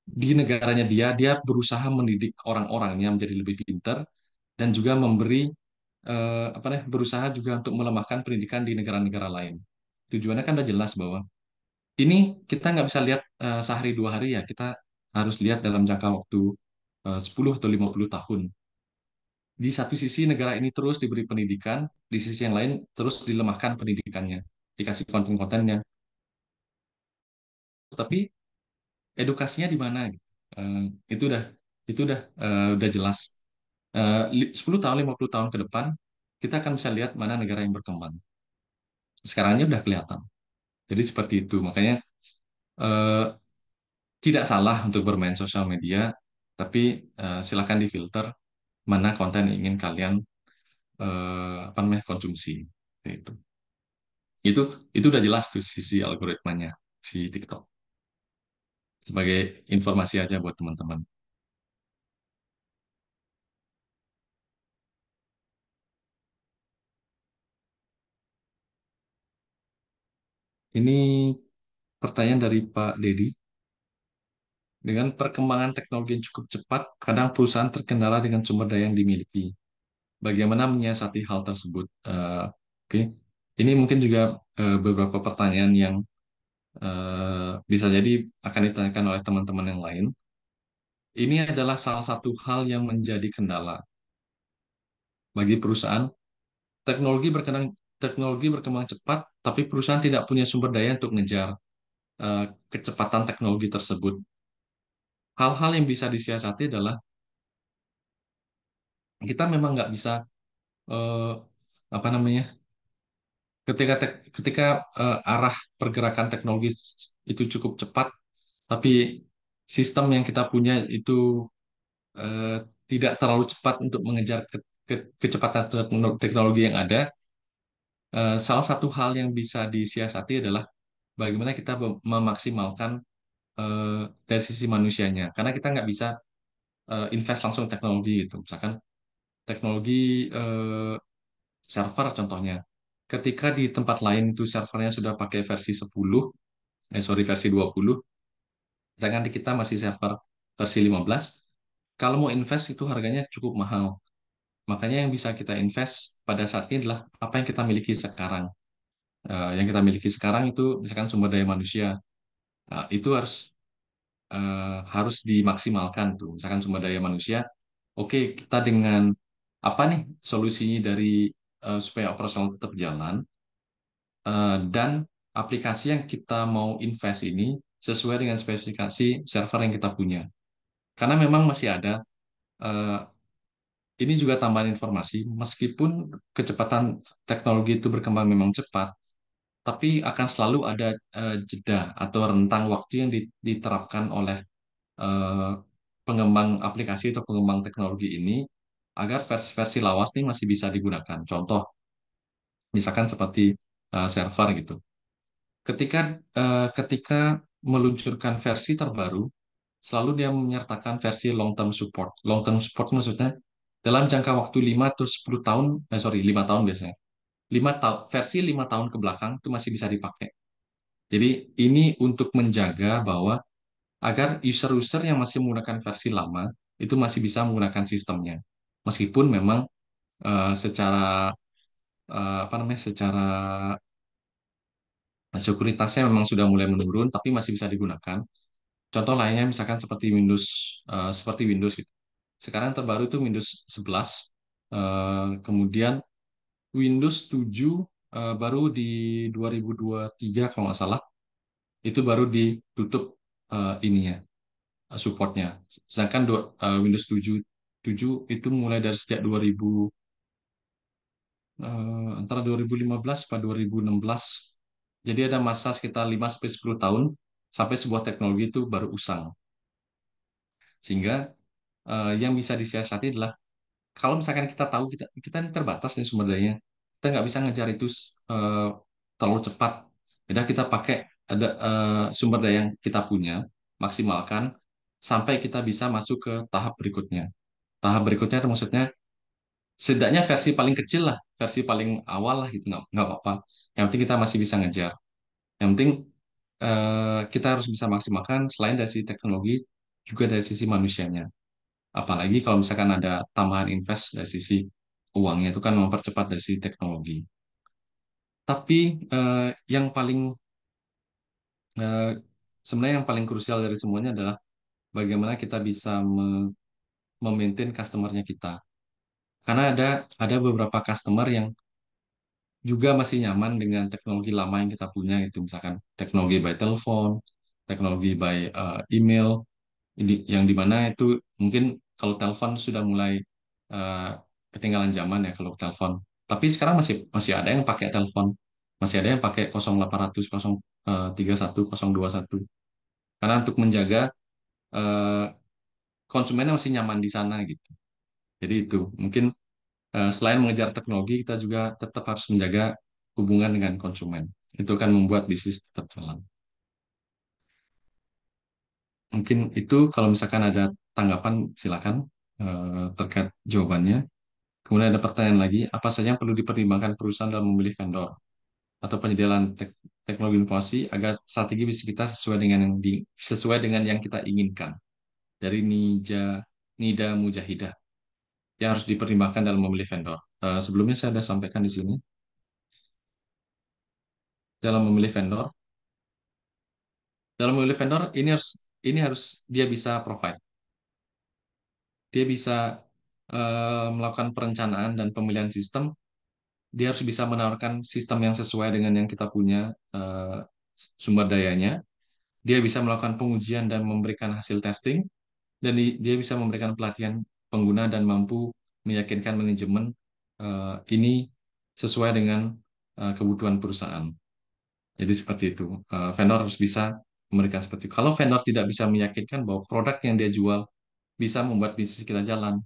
di negaranya dia berusaha mendidik orang-orangnya menjadi lebih pintar dan juga memberi apa nih berusaha juga untuk melemahkan pendidikan di negara-negara lain. Tujuannya kan udah jelas bahwa ini kita nggak bisa lihat sehari dua hari ya, kita harus lihat dalam jangka waktu 10 atau 50 tahun. Di satu sisi negara ini terus diberi pendidikan, di sisi yang lain terus dilemahkan pendidikannya, dikasih konten-konten yang, tapi edukasinya di mana gitu. Eh, itu udah jelas. 10 tahun, 50 tahun ke depan, kita akan bisa lihat mana negara yang berkembang. Sekarangnya udah kelihatan. Jadi seperti itu. Makanya eh, tidak salah untuk bermain sosial media, tapi silakan difilter mana konten yang ingin kalian apa namanya konsumsi. Itu itu itu udah jelas tuh sisi algoritmanya si TikTok. Sebagai informasi aja buat teman-teman. Ini pertanyaan dari Pak Dedi. Dengan perkembangan teknologi yang cukup cepat, kadang perusahaan terkendala dengan sumber daya yang dimiliki. Bagaimana menyiasati hal tersebut? Oke, ini mungkin juga beberapa pertanyaan yang bisa jadi akan ditanyakan oleh teman-teman yang lain. Ini adalah salah satu hal yang menjadi kendala bagi perusahaan. Teknologi berkembang cepat, tapi perusahaan tidak punya sumber daya untuk mengejar kecepatan teknologi tersebut. Hal-hal yang bisa disiasati adalah kita memang nggak bisa eh, apa namanya ketika arah pergerakan teknologi itu cukup cepat, tapi sistem yang kita punya itu eh, tidak terlalu cepat untuk mengejar kecepatan teknologi yang ada. Salah satu hal yang bisa disiasati adalah bagaimana kita memaksimalkan dari sisi manusianya, karena kita nggak bisa invest langsung teknologi gitu. Misalkan teknologi server contohnya. Ketika di tempat lain itu servernya sudah pakai versi 10, sorry versi 20, sedangkan di kita masih server versi 15, kalau mau invest itu harganya cukup mahal. Makanya yang bisa kita invest pada saat ini adalah apa yang kita miliki sekarang. Yang kita miliki sekarang itu misalkan sumber daya manusia. Itu harus dimaksimalkan tuh. Misalkan sumber daya manusia, oke kita dengan apa nih solusinya dari supaya operasional tetap jalan, dan aplikasi yang kita mau invest ini sesuai dengan spesifikasi server yang kita punya. Karena memang masih ada, eh, ini juga tambahan informasi, meskipun kecepatan teknologi itu berkembang memang cepat, tapi akan selalu ada jeda atau rentang waktu yang diterapkan oleh eh, pengembang aplikasi atau pengembang teknologi ini agar versi-versi lawas ini masih bisa digunakan. Contoh, misalkan seperti server gitu. Ketika ketika meluncurkan versi terbaru, selalu dia menyertakan versi long term support. Long term support maksudnya dalam jangka waktu 5 atau 10 tahun, sorry, 5 tahun biasanya. 5 tahun, versi 5 tahun ke belakang itu masih bisa dipakai. Jadi ini untuk menjaga bahwa agar user-user yang masih menggunakan versi lama itu masih bisa menggunakan sistemnya. Meskipun memang secara apa namanya secara sekuritasnya memang sudah mulai menurun, tapi masih bisa digunakan. Contoh lainnya misalkan seperti Windows gitu. Sekarang terbaru itu Windows 11, kemudian Windows 7 baru di 2023 kalau nggak salah, itu baru ditutup. ininya, supportnya. Sedangkan Windows 7 7 itu mulai dari sejak 2000, antara 2015 pada 2016. Jadi ada masa sekitar 5 sampai 10 tahun sampai sebuah teknologi itu baru usang. Sehingga yang bisa disiasati adalah kalau misalkan kita tahu kita ini terbatas nih sumber dayanya, kita nggak bisa ngejar itu eh, terlalu cepat. Jadi kita pakai ada sumber daya yang kita punya, maksimalkan sampai kita bisa masuk ke tahap berikutnya. Tahap berikutnya itu maksudnya setidaknya versi paling kecil lah, versi paling awal lah gitu, nggak apa-apa. Yang penting kita masih bisa ngejar. Yang penting kita harus bisa maksimalkan selain dari sisi teknologi, juga dari sisi manusianya. Apalagi kalau misalkan ada tambahan invest dari sisi uangnya itu kan mempercepat dari sisi teknologi. Tapi yang paling eh, sebenarnya yang paling krusial dari semuanya adalah bagaimana kita bisa memaintain customer-nya kita. Karena ada beberapa customer yang juga masih nyaman dengan teknologi lama yang kita punya itu misalkan teknologi by telepon, teknologi by email, yang dimana itu mungkin kalau telepon sudah mulai eh, ketinggalan zaman ya kalau telepon. Tapi sekarang masih masih ada yang pakai telepon, masih ada yang pakai 0800, 031, 021. Karena untuk menjaga eh, konsumennya masih nyaman di sana gitu. Jadi itu mungkin selain mengejar teknologi, kita juga tetap harus menjaga hubungan dengan konsumen. Itu akan membuat bisnis tetap jalan. Mungkin itu kalau misalkan ada tanggapan silakan terkait jawabannya. Kemudian ada pertanyaan lagi, apa saja yang perlu dipertimbangkan perusahaan dalam memilih vendor atau penyediaan teknologi inovasi agar strategi bisnis kita sesuai dengan yang kita inginkan. Dari Nida Mujahidah yang harus dipertimbangkan dalam memilih vendor. Sebelumnya saya sudah sampaikan di sini dalam memilih vendor. Dalam memilih vendor ini harus dia bisa provide, dia bisa melakukan perencanaan dan pemilihan sistem. Dia harus bisa menawarkan sistem yang sesuai dengan yang kita punya, sumber dayanya. Dia bisa melakukan pengujian dan memberikan hasil testing, dan dia bisa memberikan pelatihan pengguna dan mampu meyakinkan manajemen ini sesuai dengan kebutuhan perusahaan. Jadi seperti itu. Vendor harus bisa memberikan seperti itu. Kalau vendor tidak bisa meyakinkan bahwa produk yang dia jual bisa membuat bisnis kita jalan,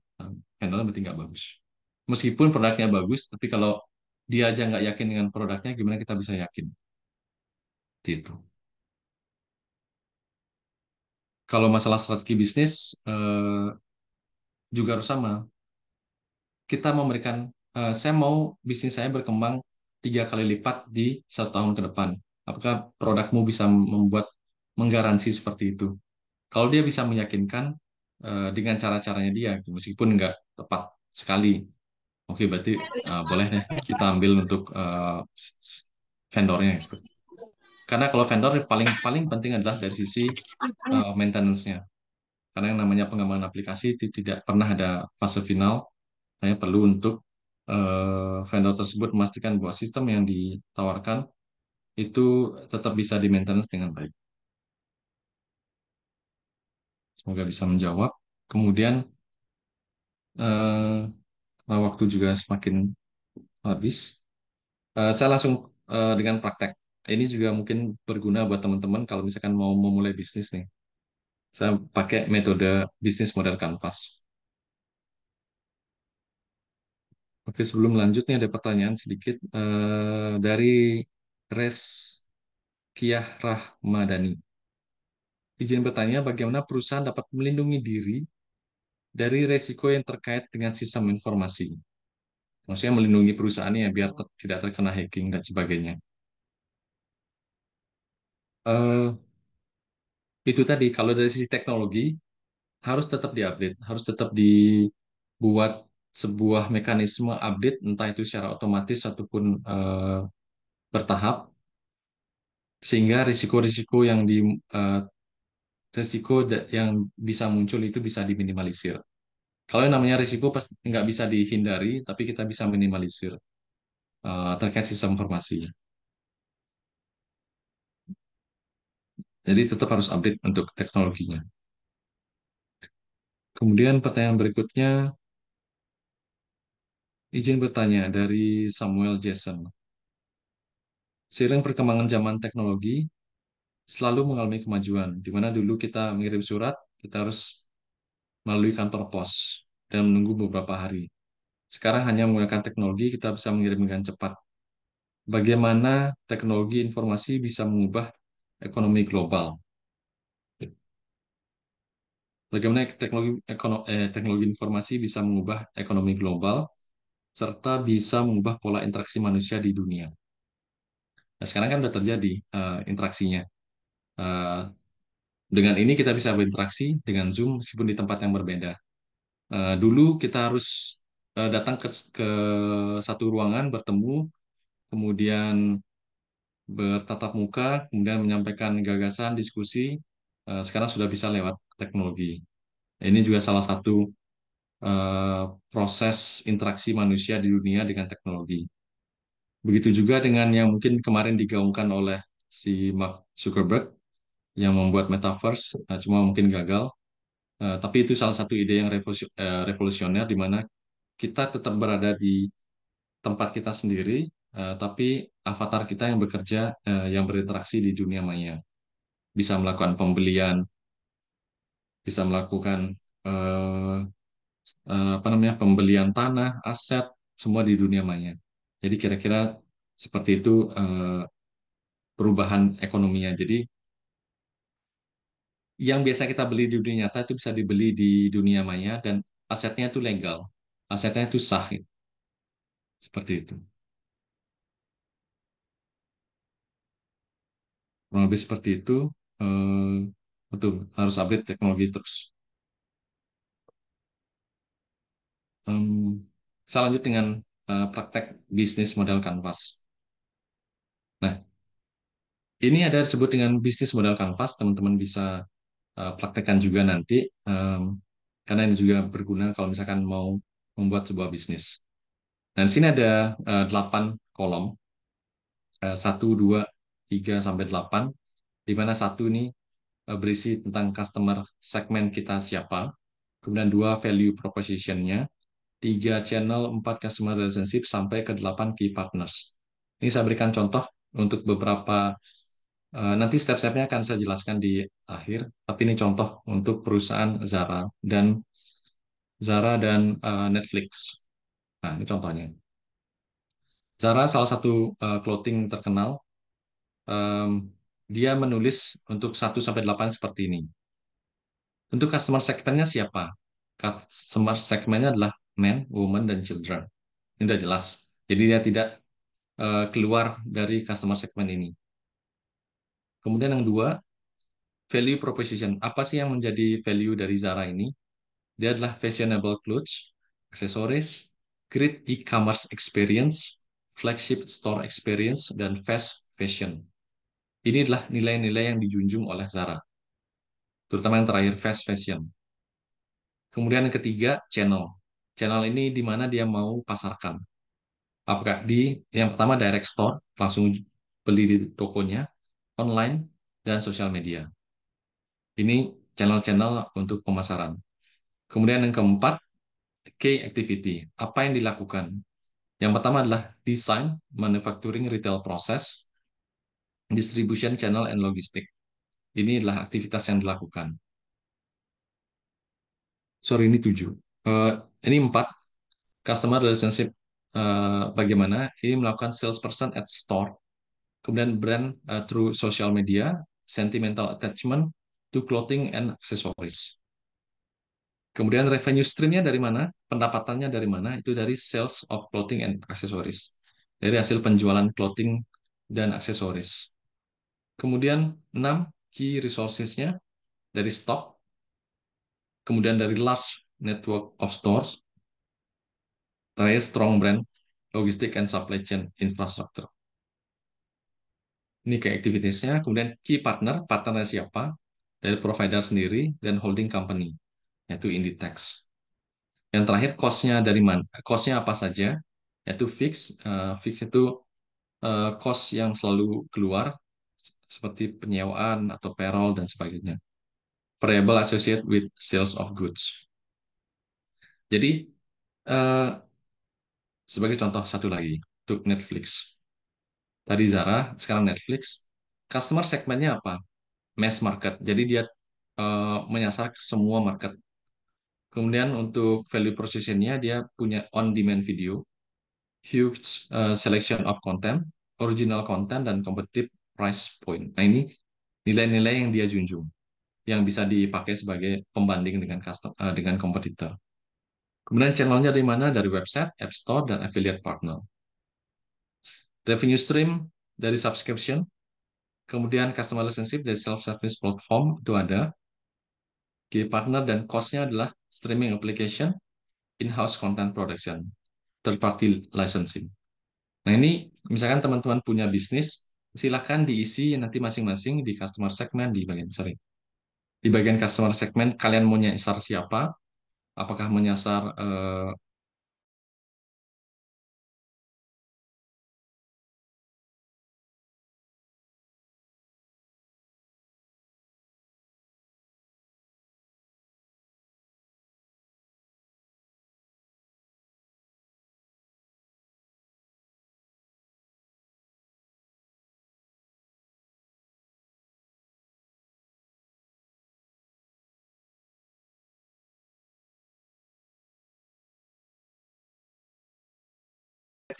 vendornya berarti nggak bagus. Meskipun produknya bagus, tapi kalau dia aja nggak yakin dengan produknya, gimana kita bisa yakin? Itu. Kalau masalah strategi bisnis juga harus sama. Kita memberikan, saya mau bisnis saya berkembang 3 kali lipat di 1 tahun ke depan. Apakah produkmu bisa menggaransi seperti itu? Kalau dia bisa meyakinkan dengan cara-caranya dia, gitu, meskipun nggak tepat sekali, oke berarti boleh deh kita ambil untuk vendornya. Seperti. Karena kalau vendor paling paling penting adalah dari sisi maintenance-nya. Karena yang namanya pengembangan aplikasi itu tidak pernah ada fase final. Hanya perlu untuk vendor tersebut memastikan bahwa sistem yang ditawarkan itu tetap bisa di maintenance dengan baik. Semoga bisa menjawab. Kemudian eh, karena waktu juga semakin habis, saya langsung dengan praktek. Ini juga mungkin berguna buat teman-teman kalau misalkan mau memulai bisnis nih. Saya pakai metode bisnis model Canvas. Oke, sebelum lanjut nih ada pertanyaan sedikit dari Reskiah Rahmadani. Izin bertanya, bagaimana perusahaan dapat melindungi diri dari resiko yang terkait dengan sistem informasi? Maksudnya melindungi perusahaannya biar tidak terkena hacking dan sebagainya. Eh, itu tadi, kalau dari sisi teknologi, harus tetap diupdate, harus tetap dibuat sebuah mekanisme update, entah itu secara otomatis ataupun bertahap, sehingga risiko-risiko eh, yang bisa muncul itu bisa diminimalisir. Kalau yang namanya risiko pasti nggak bisa dihindari, tapi kita bisa minimalisir. Terkait sistem informasi. Jadi tetap harus update untuk teknologinya. Kemudian pertanyaan berikutnya, izin bertanya dari Samuel Jason. Seiring perkembangan zaman teknologi, selalu mengalami kemajuan, di mana dulu kita mengirim surat, kita harus melalui kantor pos dan menunggu beberapa hari. Sekarang hanya menggunakan teknologi, kita bisa mengirim dengan cepat. Bagaimana teknologi informasi bisa mengubah ekonomi global? Bagaimana teknologi informasi bisa mengubah ekonomi global, serta bisa mengubah pola interaksi manusia di dunia? Nah, sekarang kan sudah terjadi interaksinya. Eh, dengan ini kita bisa berinteraksi dengan Zoom meskipun di tempat yang berbeda. Dulu kita harus datang ke satu ruangan, bertemu, kemudian bertatap muka, kemudian menyampaikan gagasan, diskusi. Sekarang sudah bisa lewat teknologi. Ini juga salah satu eh, proses interaksi manusia di dunia dengan teknologi. Begitu juga dengan yang mungkin kemarin digaungkan oleh si Mark Zuckerberg yang membuat metaverse, cuma mungkin gagal. Tapi itu salah satu ide yang revolusioner di mana kita tetap berada di tempat kita sendiri, tapi avatar kita yang bekerja, yang berinteraksi di dunia maya, bisa melakukan pembelian, bisa melakukan eh, apa namanya pembelian tanah, aset, semua di dunia maya. Jadi kira-kira seperti itu perubahan ekonominya. Jadi yang biasa kita beli di dunia nyata itu bisa dibeli di dunia maya dan asetnya itu legal, asetnya itu sah, seperti itu. Kurang lebih seperti itu. Eh, betul, harus update teknologi terus. Saya lanjut dengan praktek bisnis model Canvas. Nah, ini ada disebut dengan bisnis model Canvas. Teman-teman bisa praktekkan juga nanti, karena ini juga berguna kalau misalkan mau membuat sebuah bisnis. Nah, di sini ada 8 kolom, 1, 2, 3, sampai 8, di mana satu ini berisi tentang customer segmen kita siapa, kemudian dua value proposition-nya, tiga channel, empat customer relationship, sampai ke 8 key partners. Ini saya berikan contoh untuk beberapa, nanti step-stepnya akan saya jelaskan di akhir, tapi ini contoh untuk perusahaan Zara dan Netflix. Nah, ini contohnya. Zara salah satu clothing terkenal. Em, Dia menulis untuk 1 sampai 8 seperti ini. Untuk customer segmentnya siapa? Customer segmentnya adalah men, woman, dan children. Ini sudah jelas. Jadi dia tidak keluar dari customer segment ini. Kemudian yang dua, value proposition. Apa sih yang menjadi value dari Zara ini? Dia adalah fashionable clothes, aksesoris, great e-commerce experience, flagship store experience, dan fast fashion. Ini adalah nilai-nilai yang dijunjung oleh Zara, terutama yang terakhir, fast fashion. Kemudian yang ketiga, channel. Channel ini di mana dia mau pasarkan. Apakah yang pertama direct store, langsung beli di tokonya, online, dan sosial media. Ini channel-channel untuk pemasaran. Kemudian yang keempat, key activity. Apa yang dilakukan? Yang pertama adalah design, manufacturing, retail process, distribution channel, and logistik. Ini adalah aktivitas yang dilakukan. Sorry, ini 7. Eh, ini 4. Customer relationship, bagaimana? Ini melakukan salesperson at store. Kemudian brand through social media, sentimental attachment to clothing and accessories. Kemudian revenue stream-nya dari mana? Pendapatannya dari mana? Itu dari sales of clothing and accessories. Dari hasil penjualan clothing dan aksesoris. Kemudian 6, key resources-nya dari stok, kemudian dari large network of stores, terakhir strong brand, logistik and supply chain infrastructure. Ini key activities-nya. Kemudian key partner, partnernya siapa? Dari provider sendiri dan holding company, yaitu Inditex. Yang terakhir, cost-nya dari mana? Cost-nya apa saja? Yaitu fix. Fix itu cost yang selalu keluar, seperti penyewaan atau payroll dan sebagainya. Variable associated with sales of goods. Jadi, eh, sebagai contoh satu lagi, untuk Netflix. Tadi Zara, sekarang Netflix. Customer segmennya apa? Mass market. Jadi dia menyasar ke semua market. Kemudian untuk value proposition-nya dia punya on-demand video, huge selection of content, original content, dan competitive price point. Nah ini nilai-nilai yang dia junjung, yang bisa dipakai sebagai pembanding dengan kompetitor. Kemudian channelnya dari mana? Dari website, app store, dan affiliate partner. Revenue stream dari subscription, kemudian customer relationship dari self-service platform itu ada. Key partner dan cost-nya adalah streaming application, in-house content production, third-party licensing. Nah ini misalkan teman-teman punya bisnis, silahkan diisi nanti masing-masing di customer segment di bagian sorry. Di bagian customer segment kalian mau nyasar siapa? Apakah menyasar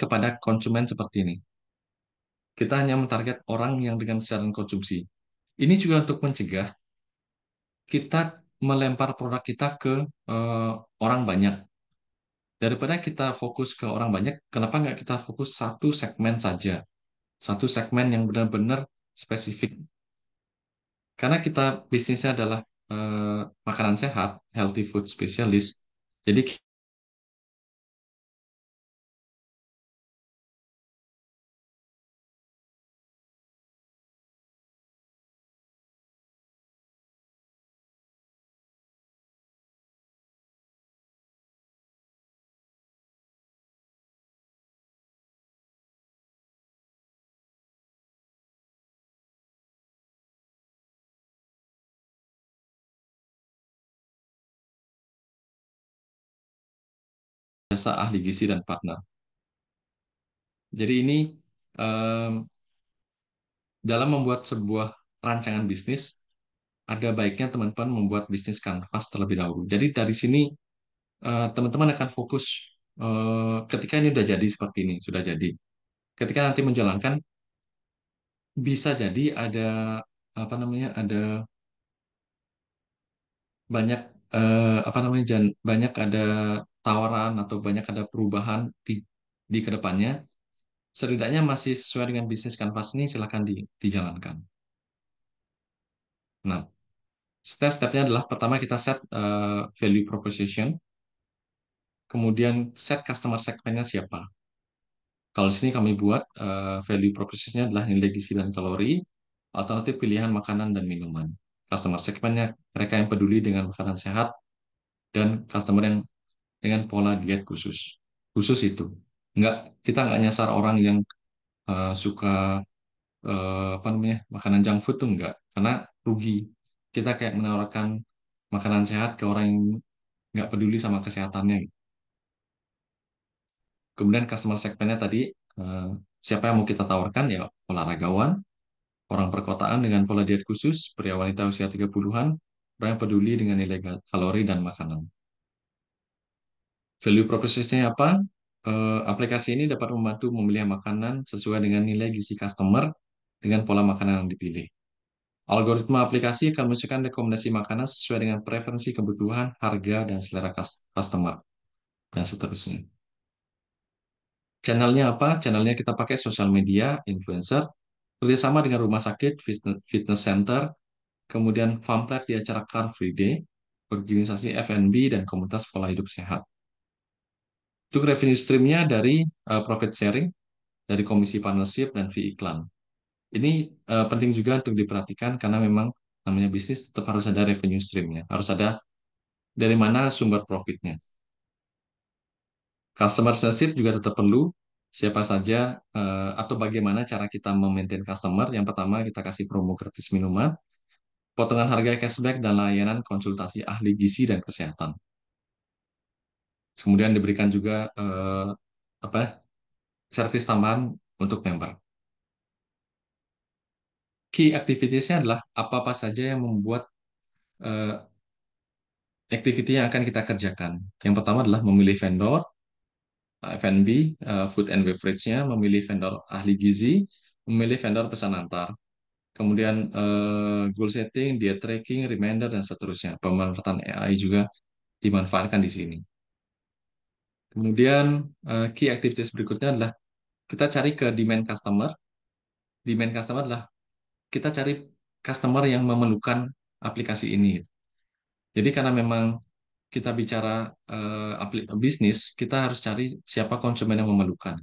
kepada konsumen seperti ini. Kita hanya mentarget orang yang dengan kesadaran konsumsi. Ini juga untuk mencegah kita melempar produk kita ke eh, orang banyak. Daripada kita fokus ke orang banyak, kenapa nggak kita fokus satu segmen saja? Satu segmen yang benar-benar spesifik. Karena kita bisnisnya adalah makanan sehat, healthy food specialist. Jadi jasa ahli gizi dan partner. Jadi ini em, dalam membuat sebuah rancangan bisnis, ada baiknya teman-teman membuat bisnis canvas terlebih dahulu. Jadi dari sini teman-teman akan fokus ketika ini sudah jadi seperti ini, sudah jadi. Ketika nanti menjalankan, bisa jadi ada apa namanya, ada banyak apa namanya, banyak ada tawaran atau banyak ada perubahan di kedepannya. Setidaknya masih sesuai dengan bisnis canvas ini, silakan dijalankan. Nah, step-stepnya adalah pertama kita set value proposition, kemudian set customer segmentnya siapa. Kalau di sini kami buat value proposition-nya adalah nilai gizi dan kalori, alternatif pilihan makanan dan minuman. Customer segmentnya mereka yang peduli dengan makanan sehat dan customer yang dengan pola diet khusus. Khusus itu. Kita nggak nyasar orang yang suka apa namanya makanan junk food tuh enggak, karena rugi. Kita kayak menawarkan makanan sehat ke orang yang nggak peduli sama kesehatannya. Kemudian customer segmentnya tadi eh, siapa yang mau kita tawarkan ya olahragawan, orang perkotaan dengan pola diet khusus, pria wanita usia 30-an, orang yang peduli dengan nilai kalori dan makanan. Value proposition-nya apa? Aplikasi ini dapat membantu memilih makanan sesuai dengan nilai gizi customer dengan pola makanan yang dipilih. Algoritma aplikasi akan menunjukkan rekomendasi makanan sesuai dengan preferensi kebutuhan, harga, dan selera customer, dan seterusnya. Channelnya apa? Channelnya kita pakai sosial media, influencer, kerjasama dengan rumah sakit, fitness center, kemudian pamflet di acara Car Free Day, organisasi F&B, dan komunitas pola hidup sehat. Untuk revenue stream-nya dari profit sharing, dari komisi partnership, dan fee iklan. Ini penting juga untuk diperhatikan karena memang namanya bisnis tetap harus ada revenue stream-nya. Harus ada dari mana sumber profitnya. Customer relationship juga tetap perlu. siapa saja atau bagaimana cara kita memaintain customer. Yang pertama, kita kasih promo gratis minuman, potongan harga cashback, dan layanan konsultasi ahli gizi dan kesehatan. Kemudian diberikan juga apa servis tambahan untuk member. Key activitiesnya adalah apa-apa saja yang membuat eh, activity yang akan kita kerjakan. Yang pertama adalah memilih vendor, F&B, food and beverage-nya, memilih vendor ahli gizi, memilih vendor pesan antar. Kemudian goal setting, diet tracking, reminder, dan seterusnya. Pemanfaatan AI juga dimanfaatkan di sini. Kemudian key activities berikutnya adalah kita cari ke demand customer. Demand customer adalah kita cari customer yang memerlukan aplikasi ini. Jadi karena memang kita bicara bisnis, kita harus cari siapa konsumen yang memerlukan.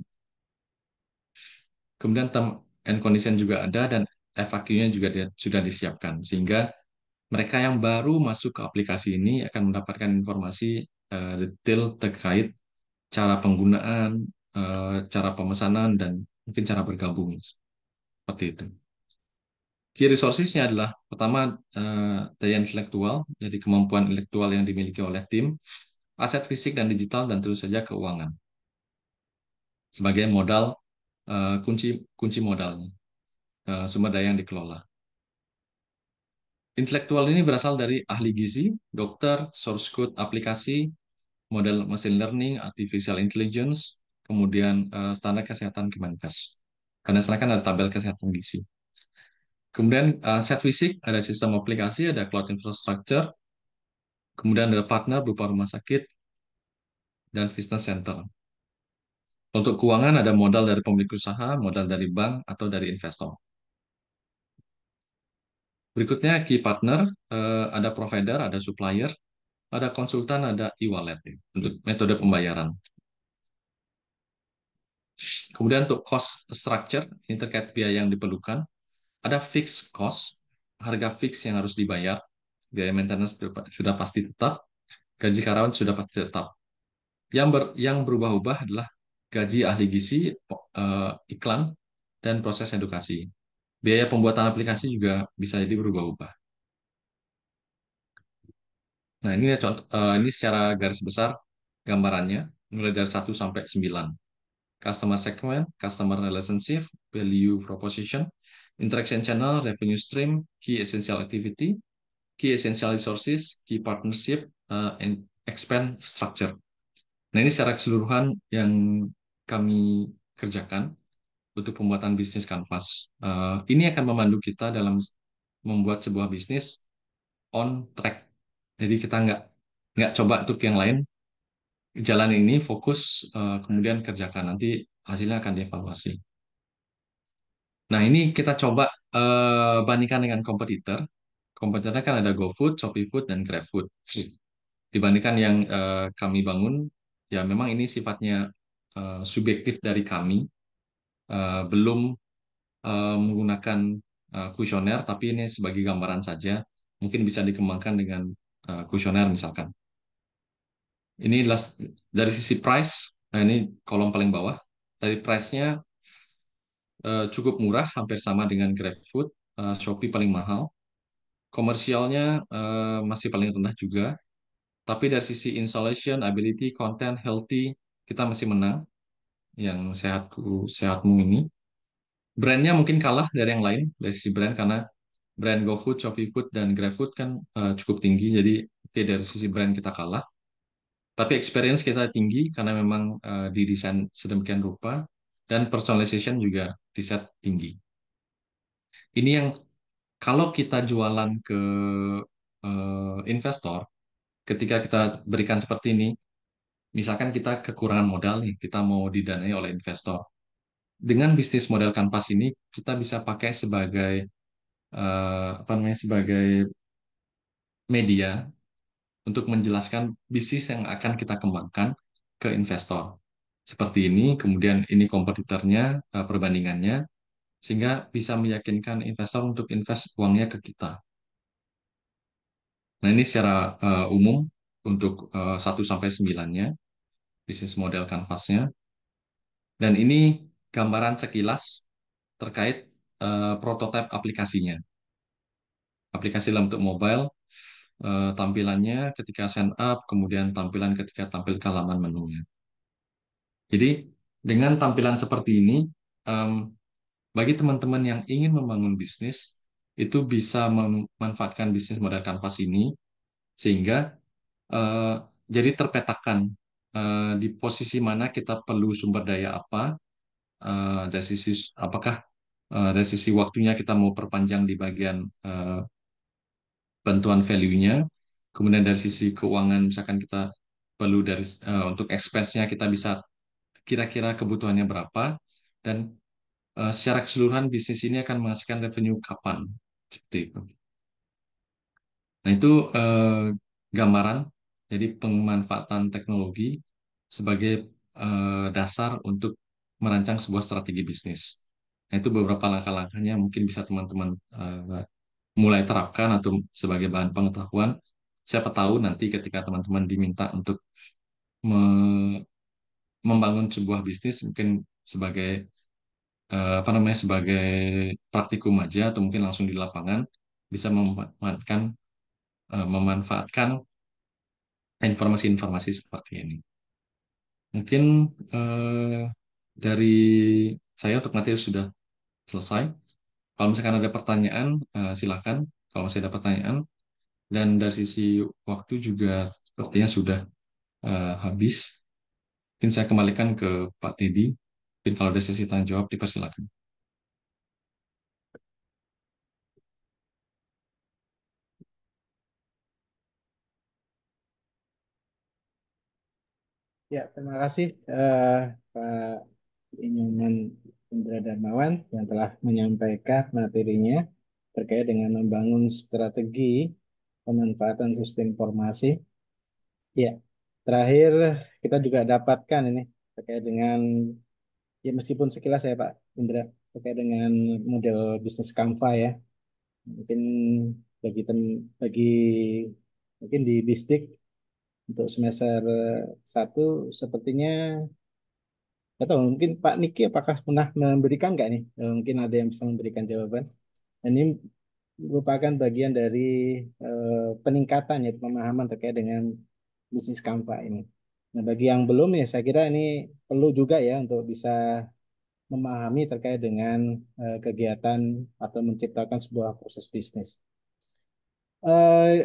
Kemudian term and condition juga ada dan FAQ-nya juga sudah disiapkan sehingga mereka yang baru masuk ke aplikasi ini akan mendapatkan informasi detail terkait cara penggunaan, cara pemesanan, dan mungkin cara bergabung seperti itu. Key resources-nya adalah pertama daya intelektual, jadi kemampuan intelektual yang dimiliki oleh tim, aset fisik dan digital, dan tentu saja keuangan sebagai modal kunci kunci modalnya, sumber daya yang dikelola. Intelektual ini berasal dari ahli gizi, dokter, source code aplikasi, model machine learning, artificial intelligence, kemudian standar kesehatan Kemenkes. Karena sana kan ada tabel kesehatan gizi. Kemudian set fisik, ada sistem aplikasi, ada cloud infrastructure, kemudian ada partner berupa rumah sakit dan business center. Untuk keuangan ada modal dari pemilik usaha, modal dari bank, atau dari investor. Berikutnya key partner, ada provider, ada supplier, ada konsultan, ada e-wallet untuk metode pembayaran. Kemudian untuk cost structure, ini terkait biaya yang diperlukan. Ada fixed cost, harga fix yang harus dibayar, biaya maintenance sudah pasti tetap, gaji karyawan sudah pasti tetap. Yang berubah-ubah adalah gaji ahli gizi, iklan, dan proses edukasi. Biaya pembuatan aplikasi juga bisa jadi berubah-ubah. Nah, ini ya contoh, ini secara garis besar gambarannya, mulai dari 1 sampai 9. Customer segment, customer relationship, value proposition, interaction channel, revenue stream, key essential activity, key essential resources, key partnership, and expand structure. Nah, ini secara keseluruhan yang kami kerjakan untuk pembuatan bisnis Canvas. Ini akan memandu kita dalam membuat sebuah bisnis on track. Jadi kita nggak coba untuk yang lain, jalan ini fokus, kemudian kerjakan. Nanti hasilnya akan dievaluasi. Nah, ini kita coba bandingkan dengan kompetitor. Kompetitornya kan ada GoFood, ShopeeFood, dan GrabFood. Dibandingkan yang kami bangun, ya memang ini sifatnya subjektif dari kami, belum menggunakan kuesioner, tapi ini sebagai gambaran saja. Mungkin bisa dikembangkan dengan kuesioner misalkan. Ini adalah dari sisi price, nah ini kolom paling bawah. Dari price-nya cukup murah, hampir sama dengan GrabFood, Shopee paling mahal. Komersialnya masih paling rendah juga. Tapi dari sisi installation, ability, content, healthy, kita masih menang. Yang sehatmu ini. Brandnya mungkin kalah dari yang lain, dari sisi brand, karena brand GoFood, ShopeeFood, dan GrabFood kan cukup tinggi. Jadi oke, dari sisi brand kita kalah. Tapi experience kita tinggi karena memang didesain sedemikian rupa dan personalization juga di set tinggi. Ini yang kalau kita jualan ke investor, ketika kita berikan seperti ini, misalkan kita kekurangan modal nih, kita mau didanai oleh investor. Dengan bisnis model Canvas ini, kita bisa pakai sebagai apa namanya, sebagai media untuk menjelaskan bisnis yang akan kita kembangkan ke investor. Seperti ini, kemudian ini kompetitornya, perbandingannya, sehingga bisa meyakinkan investor untuk invest uangnya ke kita. Nah, ini secara umum untuk 1 sampai 9-nya, bisnis model Canvas-nya. Dan ini gambaran sekilas terkait prototipe aplikasinya. Aplikasi dalam bentuk mobile, tampilannya ketika sign up, kemudian tampilan ketika tampil ke halaman menunya. Jadi dengan tampilan seperti ini, em, bagi teman-teman yang ingin membangun bisnis, itu bisa memanfaatkan bisnis model Canvas ini, sehingga eh, jadi terpetakan di posisi mana kita perlu sumber daya apa, dari sisi apakah dari sisi waktunya kita mau perpanjang di bagian bantuan value-nya, kemudian dari sisi keuangan misalkan kita perlu dari untuk expense-nya kita bisa kira-kira kebutuhannya berapa, dan secara keseluruhan bisnis ini akan menghasilkan revenue kapan, seperti itu. Nah, itu gambaran jadi pemanfaatan teknologi sebagai dasar untuk merancang sebuah strategi bisnis. Nah, itu beberapa langkah-langkahnya mungkin bisa teman-teman mulai terapkan atau sebagai bahan pengetahuan. Siapa tahu nanti ketika teman-teman diminta untuk me- membangun sebuah bisnis mungkin sebagai apa namanya sebagai praktikum aja atau mungkin langsung di lapangan bisa memanfaatkan informasi-informasi seperti ini. Mungkin eh, dari saya untuk materi sudah selesai. Kalau misalkan ada pertanyaan, silakan. Kalau masih ada pertanyaan, dan dari sisi waktu juga sepertinya sudah habis. Mungkin saya kembalikan ke Pak Dedi. Mungkin kalau ada sesi tanya jawab, dipersilakan. Ya, terima kasih Pak Inyoman Indra Darmawan yang telah menyampaikan materinya terkait dengan membangun strategi pemanfaatan sistem informasi. Ya, terakhir kita juga dapatkan ini terkait dengan, ya meskipun sekilas ya Pak Indra, terkait dengan model bisnis Canva ya. Mungkin bagi mungkin di Bisdik untuk semester 1 sepertinya, atau mungkin Pak Niki apakah pernah memberikan nggak nih? Mungkin ada yang bisa memberikan jawaban. Ini merupakan bagian dari peningkatan yaitu pemahaman terkait dengan bisnis Canva ini. Nah, bagi yang belum ya saya kira ini perlu juga ya untuk bisa memahami terkait dengan kegiatan atau menciptakan sebuah proses bisnis. Eh,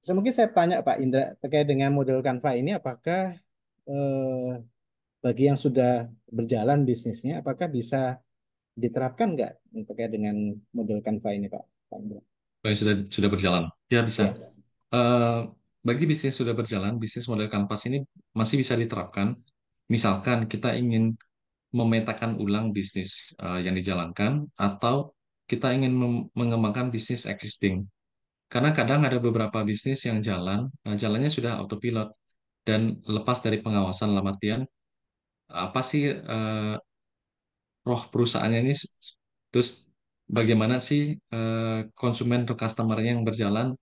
Mungkin saya tanya Pak Indra terkait dengan model Canva ini, apakah bagi yang sudah berjalan bisnisnya, apakah bisa diterapkan nggak terkait dengan model Canva ini, Pak? Pak Indra? Oh, yang sudah berjalan. Ya, bisa. Ya, Eh, Bagi bisnis sudah berjalan, bisnis model kanvas ini masih bisa diterapkan. Misalkan kita ingin memetakan ulang bisnis yang dijalankan, atau kita ingin mengembangkan bisnis existing. Karena kadang ada beberapa bisnis yang jalannya sudah autopilot dan lepas dari pengawasan dalam artian apa sih roh perusahaannya ini, terus bagaimana sih konsumen atau customer-nya yang berjalan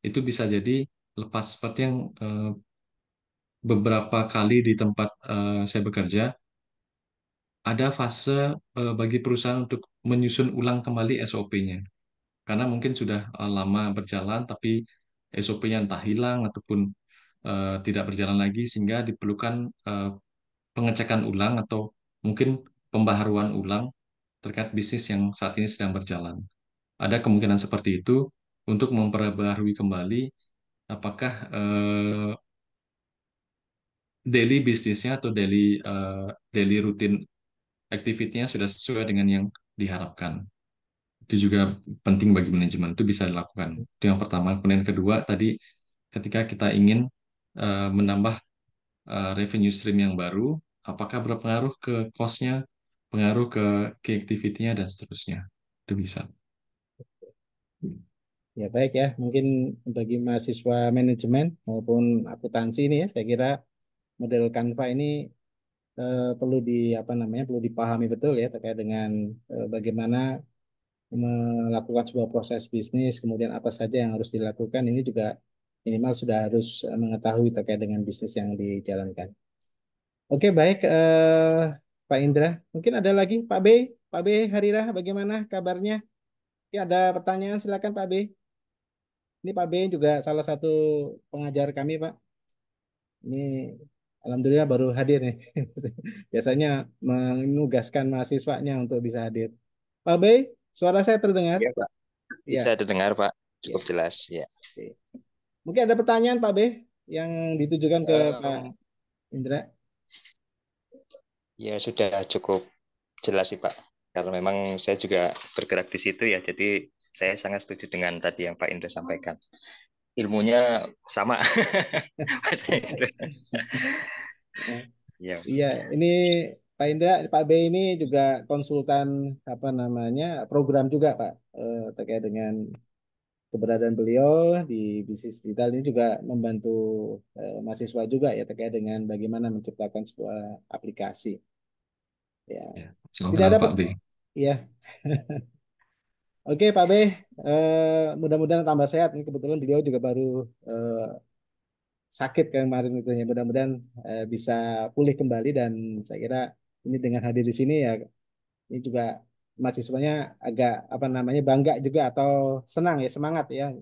itu bisa jadi lepas seperti yang beberapa kali di tempat saya bekerja ada fase bagi perusahaan untuk menyusun ulang kembali SOP-nya karena mungkin sudah lama berjalan tapi SOP-nya entah hilang ataupun tidak berjalan lagi sehingga diperlukan eh, pengecekan ulang atau mungkin pembaharuan ulang terkait bisnis yang saat ini sedang berjalan. Ada kemungkinan seperti itu untuk memperbaharui kembali apakah daily bisnisnya atau daily rutin activity-nya sudah sesuai dengan yang diharapkan. Itu juga penting bagi manajemen, itu bisa dilakukan. Itu yang pertama. Kemudian yang kedua, tadi ketika kita ingin menambah revenue stream yang baru, apakah berpengaruh ke cost-nya, pengaruh ke activity-nya, dan seterusnya. Itu bisa. ya baik ya. Mungkin bagi mahasiswa manajemen maupun akuntansi ini ya, saya kira model Canva ini perlu apa namanya, perlu dipahami betul ya terkait dengan bagaimana melakukan sebuah proses bisnis, kemudian apa saja yang harus dilakukan. Ini juga minimal sudah harus mengetahui terkait dengan bisnis yang dijalankan. Oke, baik, Pak Indra. Mungkin ada lagi, Pak B. Pak B. Harira, bagaimana kabarnya? Ya, ada pertanyaan, silakan Pak B. Ini Pak B juga salah satu pengajar kami, Pak. Ini alhamdulillah baru hadir nih. Biasanya menugaskan mahasiswanya untuk bisa hadir. Pak B, suara saya terdengar? Iya, Pak. Bisa Ya, didengar, Pak. ya. Cukup jelas, ya. Oke. Mungkin ada pertanyaan Pak B yang ditujukan ke Pak Em, Indra. ya sudah cukup jelas sih, Pak. Karena memang saya juga bergerak di situ ya, jadi saya sangat setuju dengan tadi yang Pak Indra sampaikan. Ilmunya sama. Mas itu. Ya, Iya, ini Pak Indra, Pak B ini juga konsultan apa namanya program juga Pak, terkait dengan keberadaan beliau di bisnis digital ini juga membantu mahasiswa juga ya terkait dengan bagaimana menciptakan sebuah aplikasi. Ya, Ya, salam tidak kenal ada Pak B. ya. Oke Pak B, mudah-mudahan tambah sehat. Ini kebetulan beliau juga baru eh, sakit kemarin itu ya. Mudah-mudahan bisa pulih kembali dan saya kira ini dengan hadir di sini ya ini juga mahasiswanya agak apa namanya bangga juga atau senang ya semangat ya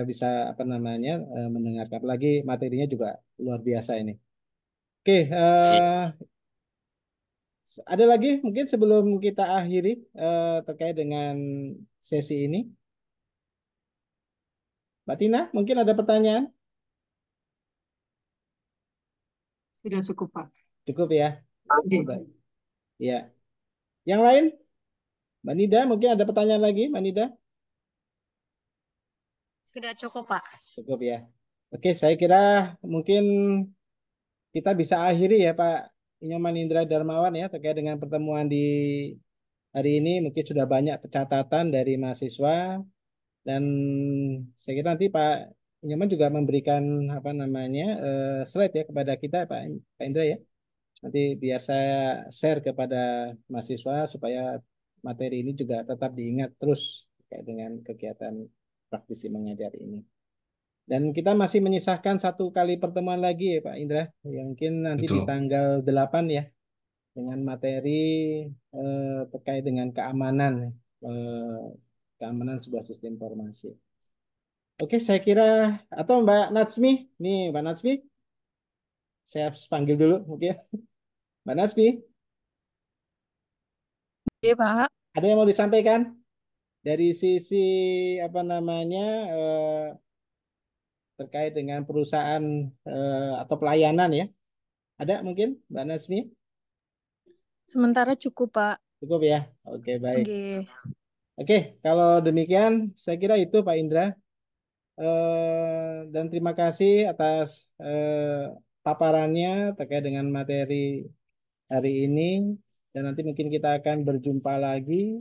bisa apa namanya mendengarkan lagi materinya juga luar biasa ini. Oke, iya. ada lagi mungkin sebelum kita akhiri terkait dengan sesi ini, Mbak Tina mungkin ada pertanyaan? Sudah cukup, Pak. Cukup ya. Oke, Oke. baik. Ya, yang lain, Mbak Nida mungkin ada pertanyaan lagi, Mbak Nida? Sudah cukup, Pak. Cukup ya. Oke, saya kira mungkin kita bisa akhiri ya Pak Inyoman Indra Darmawan ya terkait dengan pertemuan di hari ini mungkin sudah banyak catatan dari mahasiswa dan saya kira nanti Pak Inyoman juga memberikan apa namanya slide ya kepada kita Pak Indra ya. Nanti biar saya share kepada mahasiswa supaya materi ini juga tetap diingat terus terkait dengan kegiatan praktisi mengajar ini. Dan kita masih menyisakan satu kali pertemuan lagi ya Pak Indra, yang mungkin nanti di Betul, tanggal 8 ya, dengan materi terkait dengan keamanan, eh, keamanan sebuah sistem informasi. Oke, saya kira, atau Mbak Natsmi, nih Mbak Natsmi, saya panggil dulu mungkin. Mbak Natsmi, Oke, Pak. ada yang mau disampaikan dari sisi apa namanya terkait dengan perusahaan atau pelayanan ya? Ada mungkin Mbak Natsmi? Sementara cukup, Pak. Cukup ya? Oke, baik. Oke. Oke, kalau demikian saya kira itu Pak Indra. Dan terima kasih atas paparannya terkait dengan materi hari ini. Dan nanti mungkin kita akan berjumpa lagi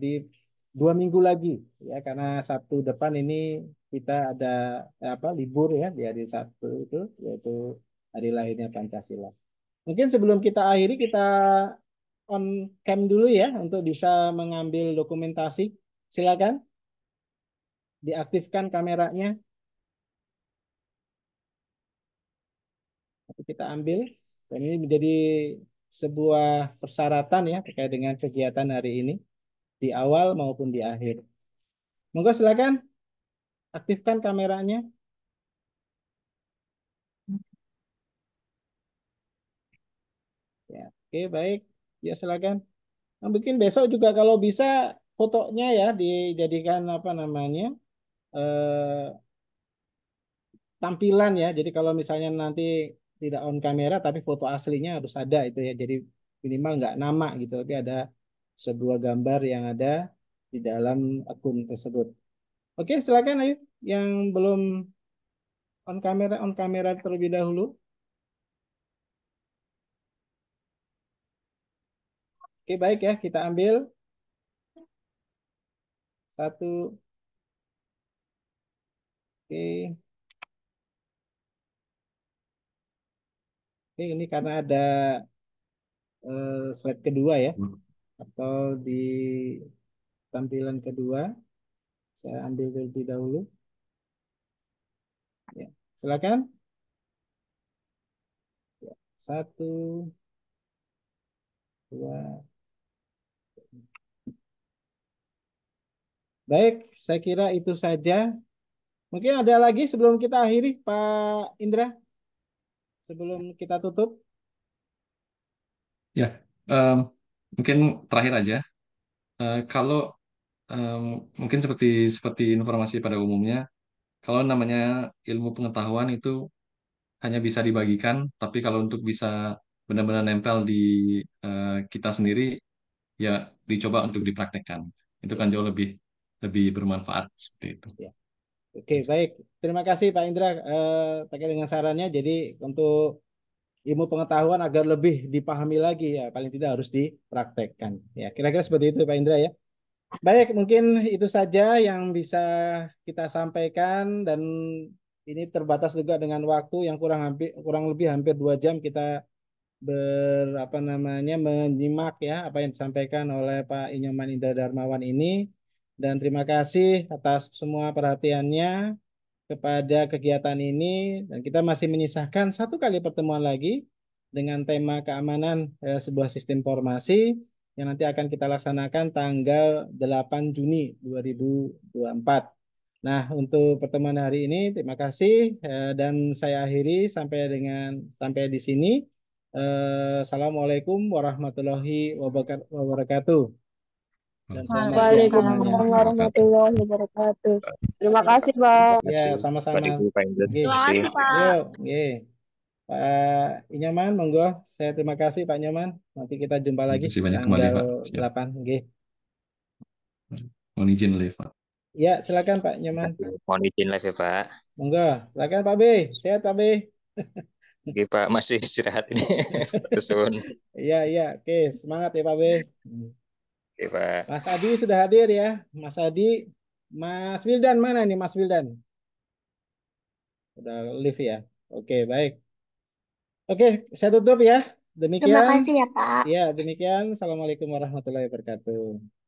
di 2 minggu lagi ya karena Sabtu depan ini kita ada apa libur ya di hari Sabtu itu yaitu hari lahirnya Pancasila. Mungkin sebelum kita akhiri kita on cam dulu ya untuk bisa mengambil dokumentasi. Silakan diaktifkan kameranya. Nanti kita ambil dan ini menjadi sebuah persyaratan ya terkait dengan kegiatan hari ini di awal maupun di akhir. Monggo silakan aktifkan kameranya. Ya, oke baik. Ya silakan. Nah, mungkin besok juga kalau bisa fotonya ya dijadikan apa namanya tampilan ya. Jadi kalau misalnya nanti tidak on kamera tapi foto aslinya harus ada itu ya. Jadi minimal nggak nama gitu tapi ada sebuah gambar yang ada di dalam akun tersebut. Oke, silakan ayo yang belum on kamera terlebih dahulu. Oke, baik ya, kita ambil satu. Oke, oke ini karena ada slide kedua ya atau di tampilan kedua saya ambil terlebih dahulu. Ya, silakan. Satu, dua. Baik, saya kira itu saja. Mungkin ada lagi sebelum kita akhiri, Pak Indra, sebelum kita tutup. Ya, em, mungkin terakhir aja. Kalau em, mungkin seperti seperti informasi pada umumnya, kalau namanya ilmu pengetahuan itu hanya bisa dibagikan, tapi kalau untuk bisa benar-benar nempel di kita sendiri, ya dicoba untuk dipraktekkan. Itu Ya, kan jauh lebih lebih bermanfaat seperti itu. ya. Oke, baik. Terima kasih Pak Indra terkait dengan sarannya. Jadi untuk ilmu pengetahuan agar lebih dipahami lagi ya, paling tidak harus dipraktekkan. Ya, kira-kira seperti itu Pak Indra ya. Baik, mungkin itu saja yang bisa kita sampaikan dan ini terbatas juga dengan waktu yang kurang lebih hampir 2 jam kita apa namanya menyimak ya apa yang disampaikan oleh Pak Inyoman Indra Darmawan ini dan terima kasih atas semua perhatiannya kepada kegiatan ini dan kita masih menyisakan satu kali pertemuan lagi dengan tema keamanan sebuah sistem informasi yang nanti akan kita laksanakan tanggal 8 Juni 2024. Nah, untuk pertemuan hari ini terima kasih dan saya akhiri sampai di sini. Assalamualaikum warahmatullahi wabarakatuh dan selamat siang Waalaikumsalam semuanya. Waalaikumsalam warahmatullahi wabarakatuh. warahmatullahi wabarakatuh. Terima kasih, Pak. Terima Ya, kasih Pak sama-sama. Ibu, Pak Indra. Oke. Terima Terima kasih. kasih, Pak. Yuk, oke. Pak Inyoman, monggo. Saya terima kasih Pak Inyoman. Nanti kita jumpa Terima lagi kasih banyak kembali, tanggal Pak. Siap. 8. Oke. Mohon izin live, Pak. Ya, silakan Pak Terima Inyoman. kasih. Mohon izin live ya Pak. Monggo. Silakan Pak B. Sehat Pak B. Oke Pak, masih istirahat ini. Terus Sun. Iya, iya. Oke, semangat ya Pak B. Oke Pak. Mas Adi sudah hadir ya. Mas Adi. Mas Wildan mana nih Mas Wildan? Udah live ya. Oke, baik. Oke, saya tutup ya. Terima Demikian. kasih ya, Pak. Ya, demikian. Assalamualaikum warahmatullahi wabarakatuh.